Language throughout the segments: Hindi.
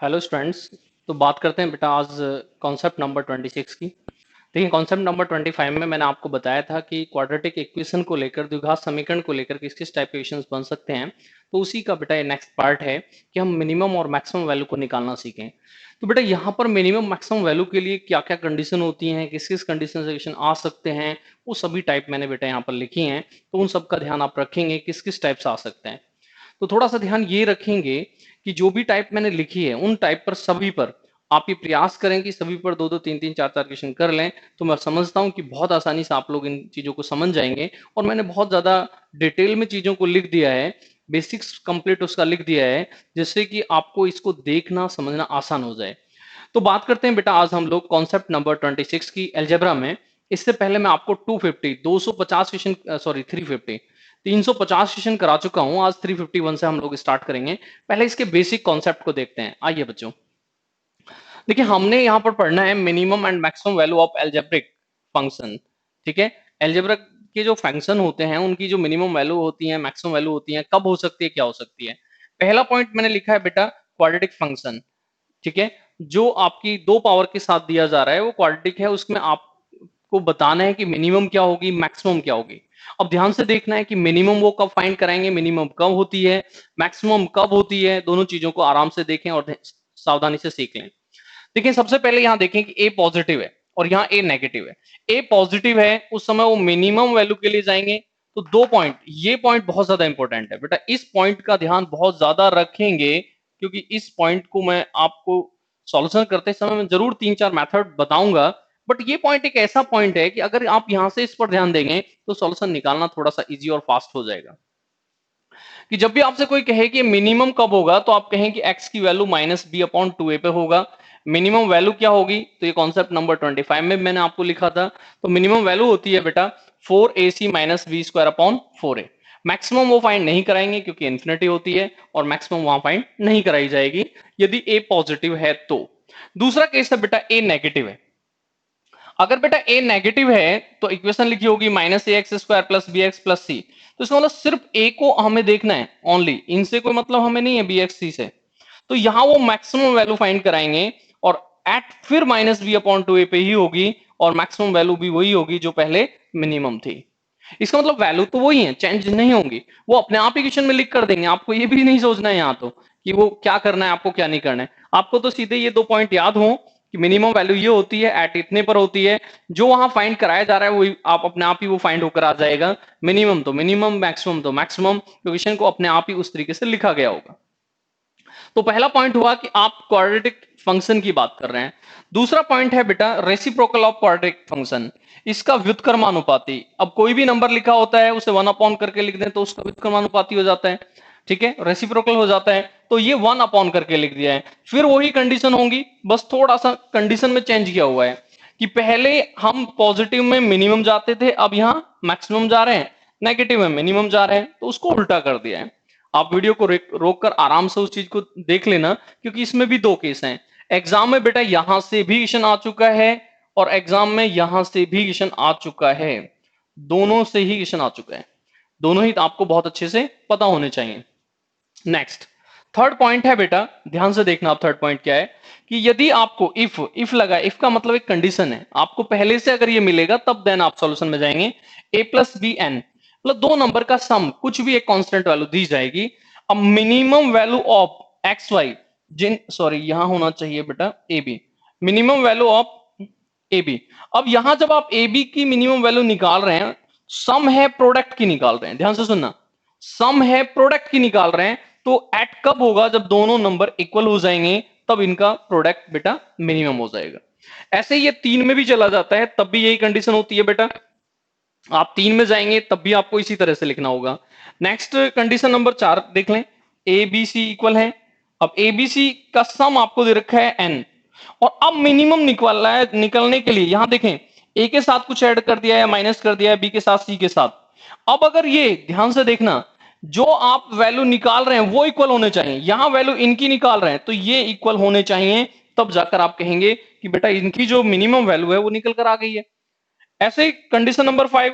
Hello students. तो बात करते हैं बेटा आज कॉन्सेप्ट नंबर 26 की। देखिए कॉन्सेप्ट नंबर 25 में मैंने आपको बताया था कि क्वाड्रेटिक इक्वेशन को लेकर द्विघात समीकरण को लेकर किस किस टाइप के इक्वेशंस बन सकते हैं। तो उसी का बेटा ये नेक्स्ट पार्ट है कि हम मिनिमम और मैक्सिमम वैल्यू को निकालना सीखें। तो बेटा यहाँ पर मिनिमम मैक्सिमम वैल्यू के लिए क्या क्या कंडीशन होती हैं, किस किस कंडीशन से इक्वेशन आ सकते हैं, वो सभी टाइप मैंने बेटा यहाँ पर लिखी हैं। तो उन सब का ध्यान आप रखेंगे किस किस टाइप से आ सकते हैं। तो थोड़ा सा ध्यान ये रखेंगे कि जो भी टाइप मैंने लिखी है उन टाइप पर सभी पर आप ये प्रयास करें कि सभी पर दो दो तीन तीन चार चार क्वेश्चन कर लें। तो मैं समझता हूं कि बहुत आसानी से आप लोग इन चीजों को समझ जाएंगे। और मैंने बहुत ज्यादा डिटेल में चीजों को लिख दिया है, बेसिक्स कंप्लीट उसका लिख दिया है, जिससे कि आपको इसको देखना समझना आसान हो जाए। तो बात करते हैं बेटा आज हम लोग कॉन्सेप्ट नंबर 26 की अलजेब्रा में। इससे पहले मैं आपको 250 क्वेश्चन, सॉरी 350 सेशन करा चुका हूं। आज 351 से हम लोग स्टार्ट करेंगे। पहले इसके बेसिक कॉन्सेप्ट को देखते हैं। आइए बच्चों, देखिए हमने यहां पर पढ़ना है minimum and maximum value of algebraic function. ठीक है, एल्जेब्रा के जो फंक्शन होते हैं उनकी जो मिनिमम वैल्यू होती है, मैक्सिमम वैल्यू होती है, कब हो सकती है, क्या हो सकती है। पहला पॉइंट मैंने लिखा है बेटा क्वाड्रेटिक फंक्शन। ठीक है, जो आपकी दो पावर के साथ दिया जा रहा है वो क्वाड्रेटिक है, उसमें आपको बताना है कि मिनिमम क्या होगी, मैक्सिमम क्या होगी। अब ध्यान से देखना है कि मिनिमम वो कब फाइंड कराएंगे, मिनिमम कब होती है, मैक्सिमम कब होती है। दोनों चीजों को आराम से देखें और सावधानी से सीख लें। देखिए सबसे पहले यहां देखें कि ए पॉजिटिव है और यहाँ ए नेगेटिव है। ए पॉजिटिव है उस समय वो मिनिमम वैल्यू के लिए जाएंगे। तो दो पॉइंट, ये पॉइंट बहुत ज्यादा इंपॉर्टेंट है बेटा, इस पॉइंट का ध्यान बहुत ज्यादा रखेंगे, क्योंकि इस पॉइंट को मैं आपको सॉल्यूशन करते समय मैं जरूर तीन चार मेथड बताऊंगा। बट ये पॉइंट एक ऐसा पॉइंट है कि अगर आप यहां से इस पर ध्यान देंगे तो सॉल्यूशन निकालना थोड़ा सा इजी और फास्ट हो जाएगा। कि जब भी आपसे कोई कहे कि मिनिमम कब होगा तो आप कहें कि x की value minus B upon two A पे होगा। मिनिमम वैल्यू क्या होगी, तो ये कॉन्सेप्ट नंबर 25 में मैंने आपको लिखा था। तो मिनिमम वैल्यू होती है बेटा 4ac minus B square upon 4a। Maximum वो फाइंड नहीं कराएंगे क्योंकि इन्फिनिटी होती है, और मैक्सिमम वहां फाइंड नहीं कराई जाएगी यदि a पॉजिटिव है तो। दूसरा केस है बेटा a नेगेटिव है। अगर बेटा a नेगेटिव है तो इक्वेशन लिखी होगी minus A X square plus B X plus C. तो इसका मतलब सिर्फ a को हमें देखना है ओनली, इनसे कोई मतलब हमें नहीं है बी एक्स सी से। तो यहां वो मैक्सिमम वैल्यू फाइंड कराएंगे और एट फिर minus B upon two A पे ही होगी, और मैक्सिमम वैल्यू भी वही होगी जो पहले मिनिमम थी। इसका मतलब वैल्यू तो वही है, चेंज नहीं होंगी। वो अपने आप ही क्वेश्चन में लिख कर देंगे, आपको ये भी नहीं सोचना है यहाँ तो कि वो क्या करना है, आपको क्या नहीं करना है। आपको तो सीधे ये दो पॉइंट याद हो कि मिनिमम वैल्यू ये होती है, एट इतने पर होती है, जो वहां फाइंड कराया जा रहा है वो आप अपने आप ही वो फाइंड होकर आ जाएगा। मिनिमम तो मिनिमम, मैक्सिमम तो मैक्सिमम, क्वेश्चन को अपने आप ही उस तरीके से लिखा गया होगा। तो पहला पॉइंट हुआ कि आप क्वाड्रेटिक फंक्शन की बात कर रहे हैं। दूसरा पॉइंट है बेटा रेसिप्रोकल ऑफ क्वाड्रेटिक फंक्शन, इसका व्युत्क्रमानुपाती। अब कोई भी नंबर लिखा होता है उसे वन अपॉन करके लिख दें तो उसका व्युत्क्रमानुपाती हो जाता है। ठीक है, रेसिप्रोकल हो जाता है। तो ये वन अपॉन करके लिख दिया है। फिर वही कंडीशन होंगी, बस थोड़ा सा कंडीशन में चेंज किया हुआ है कि पहले हम पॉजिटिव में मिनिमम जाते थे, अब यहां मैक्सिमम जा रहे हैं, नेगेटिव में मिनिमम जा रहे हैं, तो उसको उल्टा कर दिया है। आप वीडियो को रोक कर आराम से उस चीज को देख लेना, क्योंकि इसमें भी दो केस हैं। एग्जाम में बेटा यहां से भी क्वेश्चन आ चुका है और एग्जाम में यहां से भी क्वेश्चन आ चुका है, दोनों से ही क्वेश्चन आ चुका है। दोनों ही आपको बहुत अच्छे से पता होने चाहिए। नेक्स्ट थर्ड पॉइंट है बेटा, ध्यान से देखना आप थर्ड पॉइंट क्या है कि यदि आपको इफ लगा, इफ का मतलब एक कंडीशन है, आपको पहले से अगर ये मिलेगा तब देन आप सॉल्यूशन में जाएंगे। a प्लस बी एन मतलब दो नंबर का सम, कुछ भी एक कांस्टेंट वैल्यू दी जाएगी। अब minimum value of X Y, जिन सॉरी यहां होना चाहिए बेटा A B, minimum value of A B. अब यहां जब आप ए बी की मिनिमम वैल्यू निकाल रहे हैं, सम है प्रोडक्ट की निकाल रहे हैं, ध्यान से सुनना, सम है प्रोडक्ट की निकाल रहे हैं। तो एट कब होगा, जब दोनों नंबर इक्वल हो जाएंगे, तब इनका प्रोडक्ट बेटा मिनिमम हो जाएगा। ऐसे ये तीन में भी चला जाता है, तब भी यही कंडीशन होती है बेटा। आप तीन में जाएंगे तब भी आपको इसी तरह से लिखना होगा। नेक्स्ट कंडीशन नंबर 4 देख लें, ए बी सी इक्वल है। अब ए बी सी का सम आपको दे रखा है एन, और अब मिनिमम निकालना है। निकलने के लिए यहां देखें, ए के साथ कुछ ऐड कर दिया है, माइनस कर दिया है, बी के साथ सी के साथ। अब अगर ये ध्यान से देखना, जो आप वैल्यू निकाल रहे हैं वो इक्वल होने चाहिए, यहां वैल्यू इनकी निकाल रहे हैं तो ये इक्वल होने चाहिए, तब जाकर आप कहेंगे कि बेटा इनकी जो मिनिमम वैल्यू है वो निकल कर आ गई है। ऐसे ही कंडीशन नंबर 5,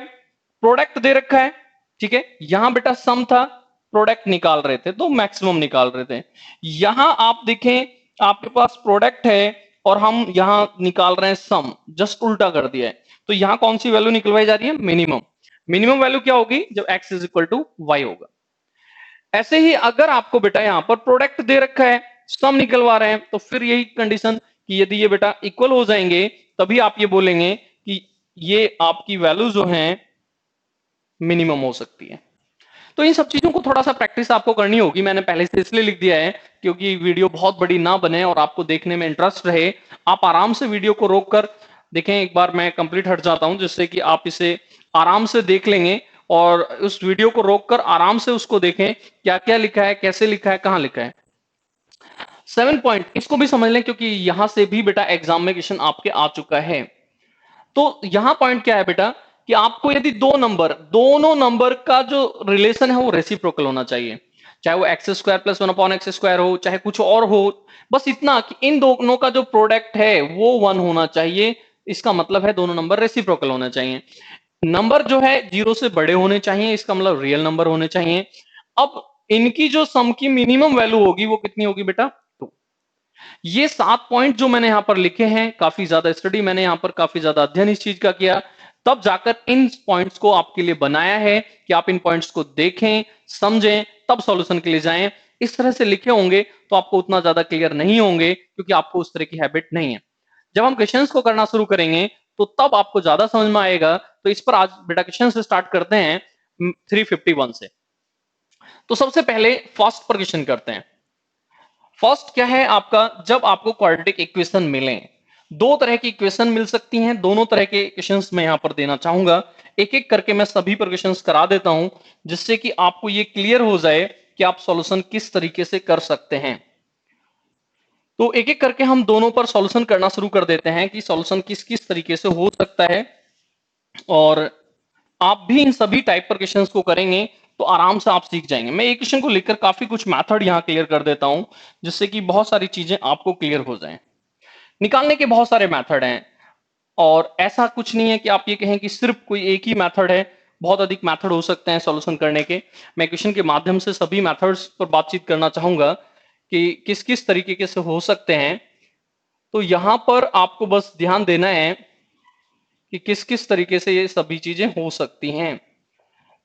प्रोडक्ट दे रखा है। ठीक है, यहां बेटा सम था, प्रोडक्ट निकाल रहे थे तो मैक्सिमम निकाल रहे थे। यहां आप देखें आपके पास प्रोडक्ट है और हम यहां निकाल रहे हैं सम, जस्ट उल्टा कर दिया है, तो यहां कौन सी वैल्यू निकलवाई जा रही है? मिनिमम। मिनिमम वैल्यू क्या होगी? जब x is equal to Y होगा। ऐसे ही अगर आपको बेटा यहां पर प्रोडक्ट दे रखा है, सम निकलवा रहे हैं, तो फिर यही कंडीशन कि यदि ये बेटा इक्वल हो जाएंगे तभी आप ये बोलेंगे कि ये आपकी वैल्यू जो है मिनिमम हो सकती है। तो इन सब चीजों को थोड़ा सा प्रैक्टिस आपको करनी होगी। मैंने पहले से इसलिए लिख दिया है क्योंकि वीडियो बहुत बड़ी ना बने और आपको देखने में इंटरेस्ट रहे। आप आराम से वीडियो को रोक कर देखें। एक बार मैं कंप्लीट हट जाता हूं जिससे कि आप इसे आराम से देख लेंगे और उस वीडियो को रोक कर आराम से उसको देखें, क्या क्या लिखा है, कैसे लिखा है, कहां लिखा है। 7 पॉइंट इसको भी समझ लें क्योंकि यहां से भी बेटा एग्जाम में क्वेश्चन आपके आ चुका है। तो यहां पॉइंट क्या है बेटा कि आपको यदि दो नंबर, दोनों नंबर का जो रिलेशन है वो रेसिप्रोकल होना चाहिए, चाहे वो x square plus one upon x square हो, चाहे कुछ और हो, बस इतना कि इन दोनों का जो प्रोडक्ट है वो वन होना चाहिए। इसका मतलब है दोनों नंबर रेसिप्रोकल होना चाहिए। नंबर जो है जीरो से बड़े होने चाहिए, इसका मतलब रियल नंबर होने चाहिए। अब इनकी जो सम की मिनिमम वैल्यू होगी वो कितनी होगी बेटा? 2। ये 7 पॉइंट जो मैंने यहां पर लिखे हैं, काफी ज्यादा स्टडी मैंने यहां पर, काफी ज्यादा अध्ययन इस चीज का किया, तब जाकर इन पॉइंट्स को आपके लिए बनाया है कि आप इन पॉइंट्स को देखें, समझें, तब सॉल्यूशन के लिए जाएं। इस तरह से लिखे होंगे तो आपको उतना ज्यादा क्लियर नहीं होंगे क्योंकि आपको उस तरह की हैबिट नहीं है। जब हम क्वेश्चंस को करना शुरू करेंगे तो तब आपको ज्यादा समझ में आएगा। तो इस पर आज बेटा क्वेश्चन से स्टार्ट करते हैं 351 से। तो सबसे पहले फर्स्ट पर क्वेश्चन करते हैं। फर्स्ट क्या है आपका? जब आपको क्वाड्रेटिक इक्वेशन मिले, दो तरह की इक्वेशन मिल सकती हैं, दोनों तरह के इक्वेशंस मैं यहां पर देना चाहूंगा। एक एक करके मैं सभी पर क्वेश्चंस करा देता हूं जिससे कि आपको ये क्लियर हो जाए कि आप सॉल्यूशन किस तरीके से कर सकते हैं। तो एक एक करके हम दोनों पर सॉल्यूशन करना शुरू कर देते हैं कि सॉल्यूशन किस किस तरीके से हो सकता है। और आप भी इन सभी टाइप पर क्वेश्चंस को करेंगे तो आराम से आप सीख जाएंगे। मैं एक क्वेश्चन को लेकर काफी कुछ मेथड यहां क्लियर कर देता हूं जिससे कि बहुत सारी चीजें आपको क्लियर हो जाएं। निकालने के बहुत सारे मेथड हैं और ऐसा कुछ नहीं है कि आप ये कहें कि सिर्फ कोई एक ही मेथड है, बहुत अधिक मेथड हो सकते हैं सॉल्यूशन करने के। मैं क्वेश्चन के माध्यम से सभी मेथड्स पर बातचीत करना चाहूंगा कि किस किस तरीके से हो सकते हैं। तो यहां पर आपको बस ध्यान देना है कि किस किस तरीके से ये सभी चीजें हो सकती हैं।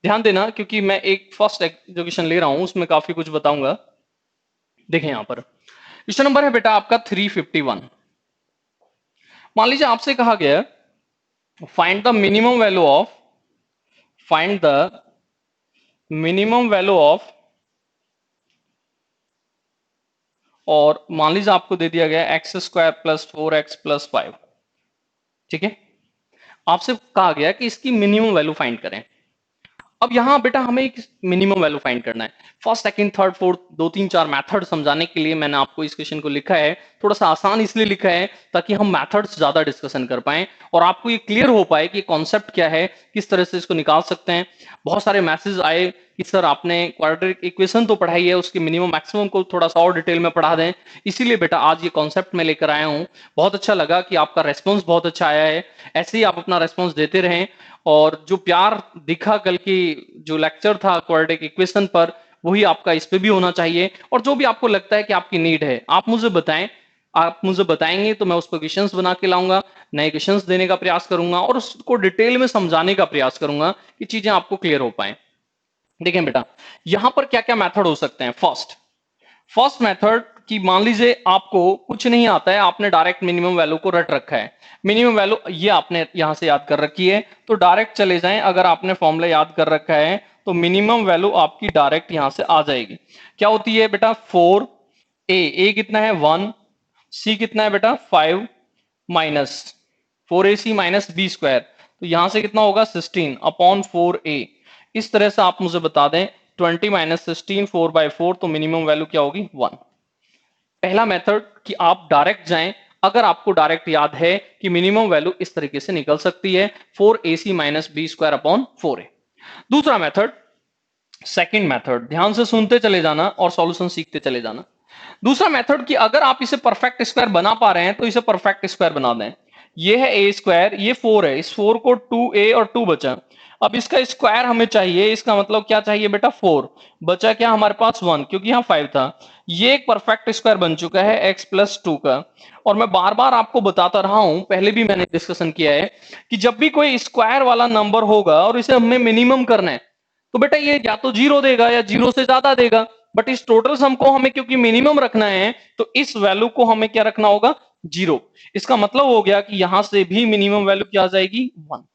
ध्यान देना क्योंकि मैं एक फर्स्ट एजुकेशन ले रहा हूं उसमें काफी कुछ बताऊंगा। देखें यहां पर क्वेश्चन नंबर है बेटा आपका 351। मान लीजिए आपसे कहा गया find the minimum value of, find the minimum value of, और मान लीजिए आपको दे दिया गया x square plus 4x plus 5। ठीक है, आपसे कहा गया कि इसकी मिनिमम वैल्यू फाइंड करें। अब यहां बेटा हमें एक मिनिमम वैल्यू फाइंड करना है। फर्स्ट सेकंड थर्ड फोर्थ दो तीन चार मेथड समझाने के लिए मैंने आपको इस क्वेश्चन को लिखा है। थोड़ा सा आसान इसलिए लिखा है ताकि हम मेथड्स ज्यादा डिस्कशन कर पाए और आपको ये क्लियर हो पाए कि कॉन्सेप्ट क्या है, किस तरह से इसको निकाल सकते हैं। बहुत सारे मैसेज आए कि सर आपने क्वाड्रेटिक इक्वेशन तो पढ़ाई है, उसके मिनिमम मैक्सिमम को थोड़ा सा और डिटेल में पढ़ा दें। इसीलिए बेटा आज ये कॉन्सेप्ट मैं लेकर आया हूँ। बहुत अच्छा लगा कि आपका रेस्पॉन्स बहुत अच्छा आया है। ऐसे ही आप अपना रेस्पॉन्स देते रहें और जो प्यार दिखा कल की जो लेक्चर था क्वाड्रेटिक इक्वेशन पर, वही आपका इस पे भी होना चाहिए। और जो भी आपको लगता है कि आपकी नीड है आप मुझे बताएं, आप मुझे बताएंगे तो मैं उस पर क्वेश्चंस बना के लाऊंगा, नए क्वेश्चंस देने का प्रयास करूंगा और उसको डिटेल में समझाने का प्रयास करूंगा कि चीजें आपको क्लियर हो पाए। देखें बेटा यहां पर क्या क्या मेथड हो सकते हैं। फर्स्ट मेथड कि मान लीजिए आपको कुछ नहीं आता है, आपने डायरेक्ट मिनिमम वैल्यू को रट रखा है। मिनिमम वैल्यू ये आपने यहां से याद कर रखी है तो डायरेक्ट चले जाएं। अगर आपने फॉर्मूला याद कर रखा है तो मिनिमम वैल्यू आपकी डायरेक्ट यहां से आ जाएगी। क्या होती है बेटा? 4a, कितना है 1, c कितना है बेटा 5, minus 4ac minus B square, तो यहां से कितना होगा 16 अपॉन 4a। इस तरह से आप मुझे बता दें 20 माइनस 16 4/4, तो मिनिमम वैल्यू क्या होगी 1। पहला मेथड कि आप डायरेक्ट जाएं। अगर आपको डायरेक्ट याद है कि मिनिमम वैल्यू इस तरीके से निकल सकती है 4ac minus B square upon 4a। दूसरा मेथड, सेकंड मेथड, ध्यान से सुनते चले जाना और सॉल्यूशन सीखते चले जाना। दूसरा मेथड कि अगर आप इसे परफेक्ट स्क्वायर बना पा रहे हैं तो इसे परफेक्ट स्क्वायर बना दें। ये है ए स्क्वायर, ये 4 है, इस 4 को 2a और 2 बचा। अब इसका स्क्वायर हमें चाहिए, इसका मतलब क्या चाहिए बेटा 4, बचा क्या हमारे पास 1 क्योंकि यहाँ 5 था। ये एक परफेक्ट स्क्वायर बन चुका है x प्लस 2 का। और मैं बार बार आपको बताता रहा हूं, पहले भी मैंने डिस्कशन किया है कि जब भी कोई स्क्वायर वाला नंबर होगा और इसे हमें मिनिमम करना है तो बेटा ये या तो जीरो देगा या जीरो से ज्यादा देगा, बट इस टोटल सम को हमें क्योंकि मिनिमम रखना है तो इस वैल्यू को हमें क्या रखना होगा, जीरो। इसका मतलब हो गया कि यहां से भी मिनिमम वैल्यू क्या आ जाएगी, 1।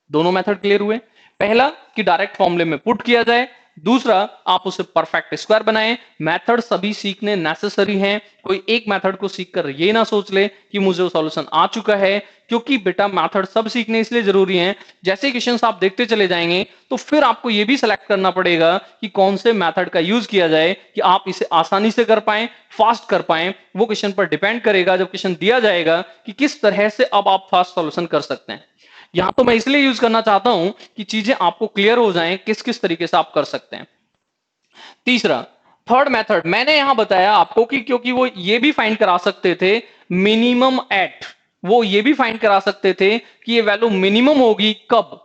दोनों मेथड क्लियर हुए। पहला कि डायरेक्ट फॉर्मूले में पुट किया जाए, दूसरा आप उसे परफेक्ट स्क्वायर बनाएं। मेथड सभी सीखने नेसेसरी हैं, कोई एक मेथड को सीखकर ये ना सोच ले कि मुझे वो सॉल्यूशन आ चुका है, क्योंकि बेटा मेथड सब सीखने इसलिए जरूरी हैं। जैसे क्वेश्चंस आप देखते चले जाएंगे तो फिर आपको ये भी सिलेक्ट करना पड़ेगा कि कौन से मेथड का यूज किया जाए कि आप इसे आसानी से कर पाए, फास्ट कर पाए। वो क्वेश्चन पर डिपेंड करेगा जब क्वेश्चन दिया जाएगा कि किस तरह से अब आप फास्ट सॉल्यूशन कर सकते हैं। यहां तो मैं इसलिए यूज करना चाहता हूं कि चीजें आपको क्लियर हो जाएं किस किस तरीके से आप कर सकते हैं। तीसरा, थर्ड मेथड मैंने यहां बताया आपको कि क्योंकि वो ये भी फाइंड करा सकते थे मिनिमम एट, वो ये भी फाइंड करा सकते थे कि ये वैल्यू मिनिमम होगी कब,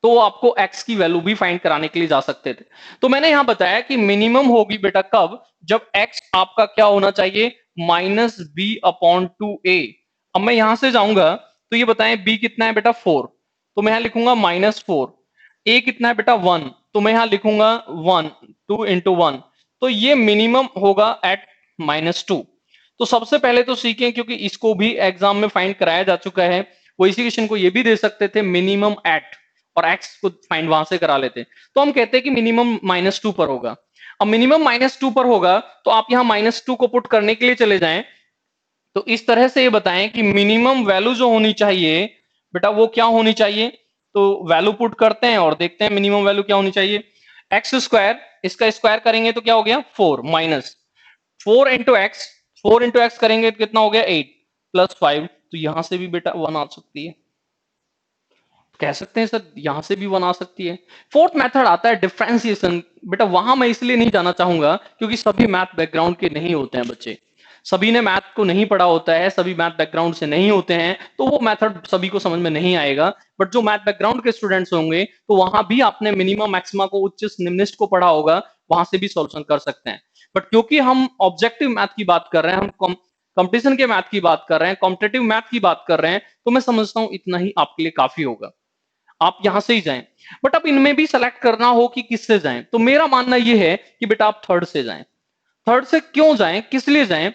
तो आपको एक्स की वैल्यू भी फाइंड कराने के लिए जा सकते थे। तो मैंने यहां बताया कि मिनिमम होगी बेटा कब, जब एक्स आपका क्या होना चाहिए, माइनस बी अपॉन टू ए। अब मैं यहां से जाऊंगा तो ये बताएं बी कितना है बेटा 4, तो मैं यहां लिखूंगा -4। ए कितना है बेटा 1, तो मैं यहां लिखूंगा 1, 2 इंटू 1। तो ये मिनिमम होगा एट -2। तो सबसे पहले तो सीखें, क्योंकि इसको भी एग्जाम में फाइंड कराया जा चुका है। वो इसी क्वेश्चन को ये भी दे सकते थे मिनिमम एट, और एक्स को फाइंड वहां से करा लेते। तो हम कहते हैं कि मिनिमम -2 पर होगा। अब मिनिमम -2 पर होगा तो आप यहां -2 को पुट करने के लिए चले जाएं, तो इस तरह से ये बताएं कि मिनिमम वैल्यू जो होनी चाहिए बेटा वो क्या होनी चाहिए। तो वैल्यू पुट करते हैं और देखते हैं मिनिमम वैल्यू क्या होनी चाहिए। एक्स स्क्वायर, इसका स्क्वायर करेंगे तो क्या हो गया 4, minus 4 into x, 4 into x करेंगे तो कितना हो गया 8, प्लस 5, तो यहां से भी बेटा 1 आ सकती है, कह सकते हैं सर यहां से भी 1 आ सकती है। फोर्थ मेथड आता है डिफरेंशिएशन। बेटा वहां मैं इसलिए नहीं जाना चाहूंगा क्योंकि सभी मैथ बैकग्राउंड के नहीं होते हैं बच्चे, सभी ने मैथ को नहीं पढ़ा होता है, सभी मैथ बैकग्राउंड से नहीं होते हैं, तो वो मेथड सभी को समझ में नहीं आएगा। बट जो मैथ बैकग्राउंड के स्टूडेंट्स होंगे तो वहां भी आपने मिनिमम मैक्सिमा को, उच्च निम्निष्ठ को पढ़ा होगा, वहां से भी सॉल्यूशन कर सकते हैं। बट क्योंकि हम ऑब्जेक्टिव मैथ की बात कर रहे हैं, हम कंपटीशन के मैथ की बात कर रहे हैं, कॉम्पिटेटिव मैथ की बात कर रहे हैं, तो मैं समझता हूं इतना ही आपके लिए काफी होगा, आप यहां से ही जाएं। बट अब इनमें भी सेलेक्ट करना हो कि किससे जाएं, तो मेरा मानना यह है कि बेटा आप थर्ड से जाएं। थर्ड से क्यों जाएं, किस लिए जाएं,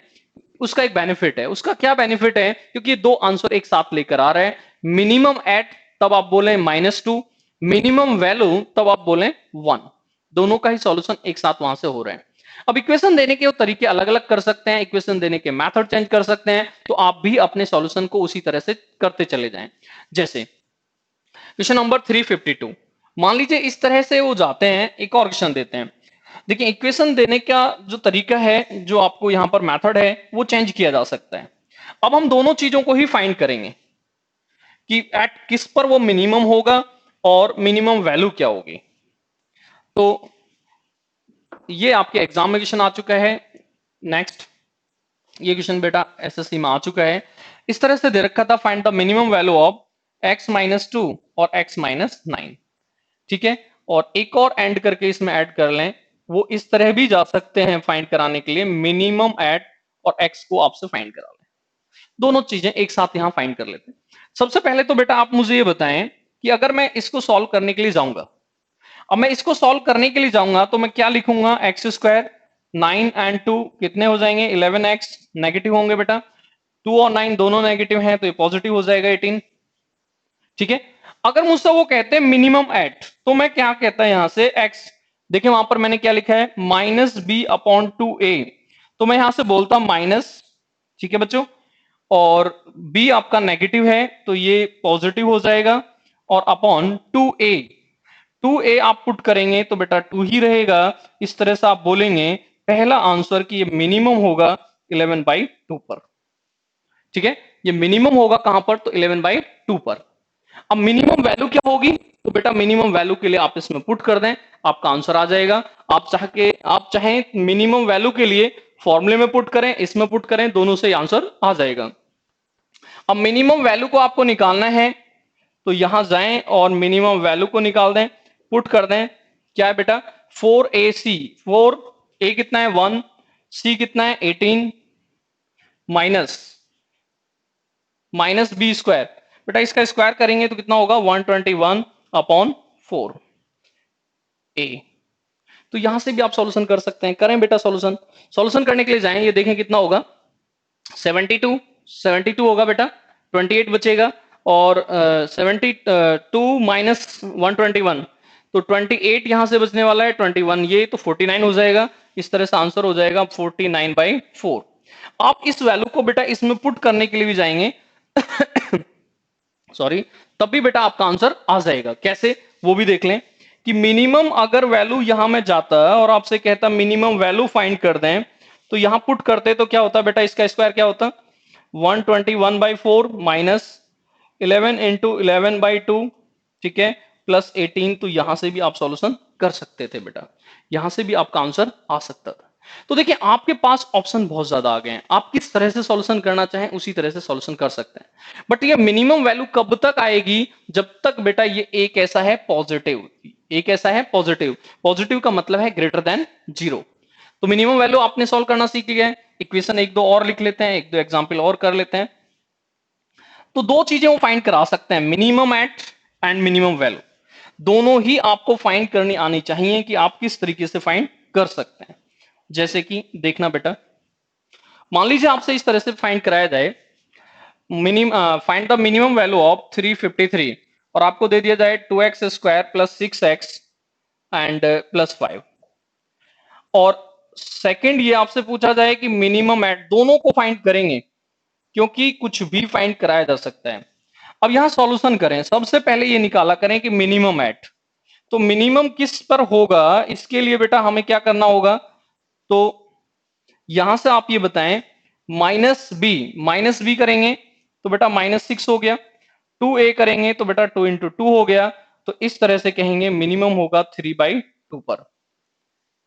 उसका एक बेनिफिट है। उसका क्या बेनिफिट है, क्योंकि ये दो आंसर एक साथ लेकर आ रहे हैं। मिनिमम एट तब आप बोले -2, मिनिमम वैल्यू तब आप बोले 1, दोनों का ही सॉल्यूशन एक साथ वहां से हो रहे हैं। अब इक्वेशन देने के तरीके अलग अलग कर सकते हैं, इक्वेशन देने के मेथड चेंज कर सकते हैं, तो आप भी अपने सॉल्यूशन को उसी तरह से करते चले जाएं। जैसे क्वेश्चन नंबर 352, मान लीजिए इस तरह से वो जाते हैं, एक और क्वेश्चन देते हैं। देखिए इक्वेशन देने का जो तरीका है, जो आपको यहां पर मेथड है, वो चेंज किया जा सकता है। अब हम दोनों चीजों को ही फाइंड करेंगे कि एट किस पर वो मिनिमम होगा और मिनिमम वैल्यू क्या होगी। तो ये आपके एग्जाम में क्वेश्चन आ चुका है। नेक्स्ट, ये क्वेश्चन बेटा एसएससी में आ चुका है। इस तरह से दे रखा था, find the minimum value of x-2 और x-9। ठीक है, और एक और एंड करके इसमें ऐड कर लें, वो इस तरह भी जा सकते हैं फाइंड कराने के लिए, मिनिमम एट और एक्स को आपसे फाइंड करा लें। दोनों चीजें एक साथ यहां फाइंड कर लेते हैं। सबसे पहले तो बेटा आप मुझे ये बताएं कि अगर मैं इसको सॉल्व करने के लिए जाऊंगा, अब मैं इसको सॉल्व करने के लिए जाऊंगा तो मैं क्या लिखूंगा, एक्स स्क्वायर 9 एंड 2 कितने हो जाएंगे 11x, नेगेटिव होंगे बेटा, 2 और 9 दोनों नेगेटिव हैं तो ये पॉजिटिव हो जाएगा 18। ठीक है, अगर मुझसे वो कहते हैं मिनिमम एट, तो मैं क्या कहता है यहां से एक्स, देखिए वहां पर मैंने क्या लिखा है -b/2a, तो मैं यहां से बोलता माइनस, ठीक है बच्चों, और b आपका नेगेटिव है तो ये पॉजिटिव हो जाएगा, और अपॉन 2a, 2a आप पुट करेंगे तो बेटा 2 ही रहेगा। इस तरह से आप बोलेंगे पहला आंसर कि ये मिनिमम होगा 11/2 पर। ठीक है, ये मिनिमम होगा कहां पर, तो 11/2 पर। अब मिनिमम वैल्यू क्या होगी, तो बेटा मिनिमम वैल्यू के लिए आप इसमें पुट कर दें, आपका आंसर आ जाएगा। आप चाहें मिनिमम वैल्यू के लिए फॉर्मूले में पुट करें, इसमें पुट करें, दोनों से आंसर आ जाएगा। अब मिनिमम वैल्यू को आपको निकालना है, तो यहां जाएं और मिनिमम वैल्यू को निकाल दें, पुट कर दें। क्या है बेटा 4ac, 4a कितना है 1, c कितना है 18 माइनस बी स्क्वायर। बेटा इसका स्क्वायर करेंगे तो कितना होगा 121 अपॉन 4 ए। तो यहां से भी आप सॉल्यूशन कर सकते हैं, करें बेटा सॉल्यूशन। सॉल्यूशन करने के लिए जाएं, ये देखें कितना होगा 72 होगा बेटा, 28 बचेगा और 72 माइनस 121, तो 28 यहां से बचने वाला है, 21 ये, तो 49 हो जाएगा। इस तरह से आंसर हो जाएगा 49/4। आप इस वैल्यू को बेटा इसमें पुट करने के लिए भी जाएंगे सॉरी, तब भी बेटा आपका आंसर आ जाएगा। कैसे वो भी देख लें कि मिनिमम अगर वैल्यू यहां में जाता और आपसे कहता मिनिमम वैल्यू फाइंड कर दें, तो यहां पुट करते तो क्या होता बेटा, इसका स्क्वायर क्या होता 121/4 माइनस 11 इंटू 11/2, ठीक है, प्लस 18। तो यहां से भी आप सॉल्यूशन कर सकते थे बेटा, यहां से भी आपका आंसर आ सकता था। तो देखिए आपके पास ऑप्शन बहुत ज्यादा आ गए हैं, आप किस तरह से सॉल्यूशन करना चाहें उसी तरह से सॉल्यूशन कर सकते हैं। बट ये मिनिमम वैल्यू कब तक आएगी, जब तक बेटा ये एक ऐसा है पॉजिटिव, एक ऐसा है पॉजिटिव, पॉजिटिव का मतलब है ग्रेटर देन 0। तो मिनिमम वैल्यू आपने सॉल्व करना सीख लिया है। इक्वेशन एक दो और लिख लेते हैं, एक दो एग्जांपल और कर लेते हैं। तो दो चीजें वो फाइंड करा सकते हैं, minimum at and minimum value, दोनों ही आपको फाइंड करनी आनी चाहिए कि आप किस तरीके से फाइंड कर सकते हैं। जैसे कि देखना बेटा, मान लीजिए आपसे इस तरह से फाइंड कराया जाए find the minimum value of 353 और आपको दे दिया जाए 2x square plus 6x and plus 5, और सेकंड ये आपसे पूछा जाए कि मिनिमम एट, दोनों को फाइंड करेंगे क्योंकि कुछ भी फाइंड कराया जा सकता है। अब यहां सॉल्यूशन करें, सबसे पहले ये निकाला करें कि मिनिमम एट, तो मिनिमम किस पर होगा, इसके लिए बेटा हमें क्या करना होगा, तो यहां से आप ये बताएं माइनस बी करेंगे तो बेटा -6 हो गया, 2a करेंगे तो बेटा 2 इंटू 2 हो गया। तो इस तरह से कहेंगे मिनिमम होगा 3/2 पर।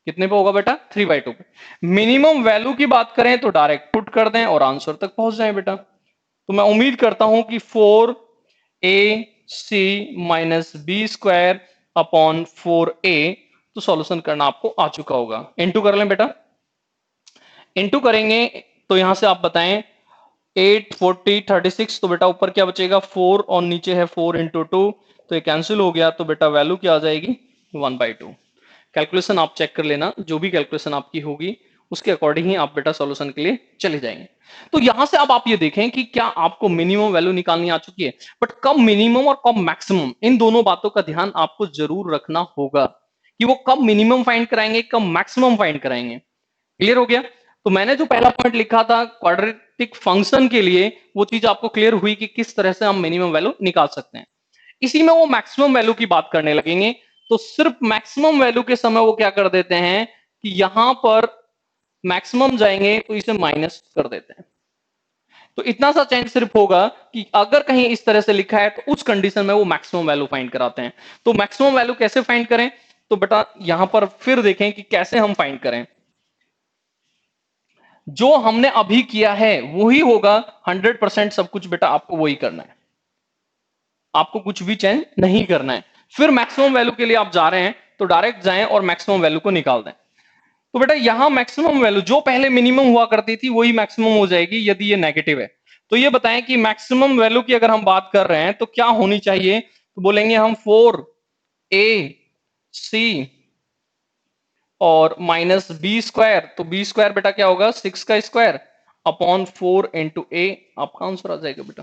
कितने पे होगा बेटा 3/2 पे। मिनिमम वैल्यू की बात करें तो डायरेक्ट पुट कर दें और आंसर तक पहुंच जाए बेटा। तो मैं उम्मीद करता हूं कि 4ac minus B square upon 4a, तो सॉल्यूशन करना आपको आ चुका होगा। इनटू कर लें बेटा, इनटू करेंगे तो यहां से आप बताएं 8 40 36, तो बेटा ऊपर क्या बचेगा 4 और नीचे है 4 इंटू 2, तो ये कैंसिल हो गया, तो बेटा वैल्यू क्या आ जाएगी 1/2। कैलकुलेशन आप चेक कर लेना, जो भी कैलकुलेशन आपकी होगी उसके अकॉर्डिंग ही आप बेटा सॉल्यूशन के लिए चले जाएंगे। तो यहां से अब आप ये देखें कि क्या आपको मिनिमम वैल्यू निकालनी आ चुकी है, बट कब मिनिमम और कब मैक्सिमम, इन दोनों बातों का ध्यान आपको जरूर रखना होगा कि वो कब मिनिमम फाइंड कराएंगे, कब मैक्सिमम फाइंड कराएंगे। क्लियर हो गया। तो मैंने जो पहला पॉइंट लिखा था क्वाड्रेटिक फंक्शन के लिए, वो चीज आपको क्लियर हुई कि किस तरह से हम मिनिमम वैल्यू निकाल सकते हैं। इसी में वो मैक्सिमम वैल्यू की बात करने लगेंगे, तो सिर्फ मैक्सिमम वैल्यू के समय वो क्या कर देते हैं कि यहां पर मैक्सिमम जाएंगे तो इसे माइनस कर देते हैं। तो इतना सा चेंज सिर्फ होगा कि अगर कहीं इस तरह से लिखा है तो उस कंडीशन में वो मैक्सिमम वैल्यू फाइंड कराते हैं। तो मैक्सिमम वैल्यू कैसे फाइंड करें, तो बेटा यहां पर फिर देखें कि कैसे हम फाइंड करें। जो हमने अभी किया है वही होगा 100%, सब कुछ बेटा आपको वही करना है, आपको कुछ भी चेंज नहीं करना है। फिर मैक्सिमम वैल्यू के लिए आप जा रहे हैं तो डायरेक्ट जाएं और मैक्सिमम वैल्यू को निकाल दें। तो बेटा यहां मैक्सिमम वैल्यू जो पहले मिनिमम हुआ करती थी वही मैक्सिमम हो जाएगी यदि ये नेगेटिव है। तो ये बताएं कि मैक्सिमम वैल्यू की अगर हम बात कर रहे हैं तो क्या होनी चाहिए, तो बोलेंगे हम 4ac और माइनस बी स्क्वायर, तो बी स्क्वायर बेटा क्या होगा 6 का स्क्वायर अपॉन 4 इंटू ए, आपका आंसर आ जाएगा बेटा।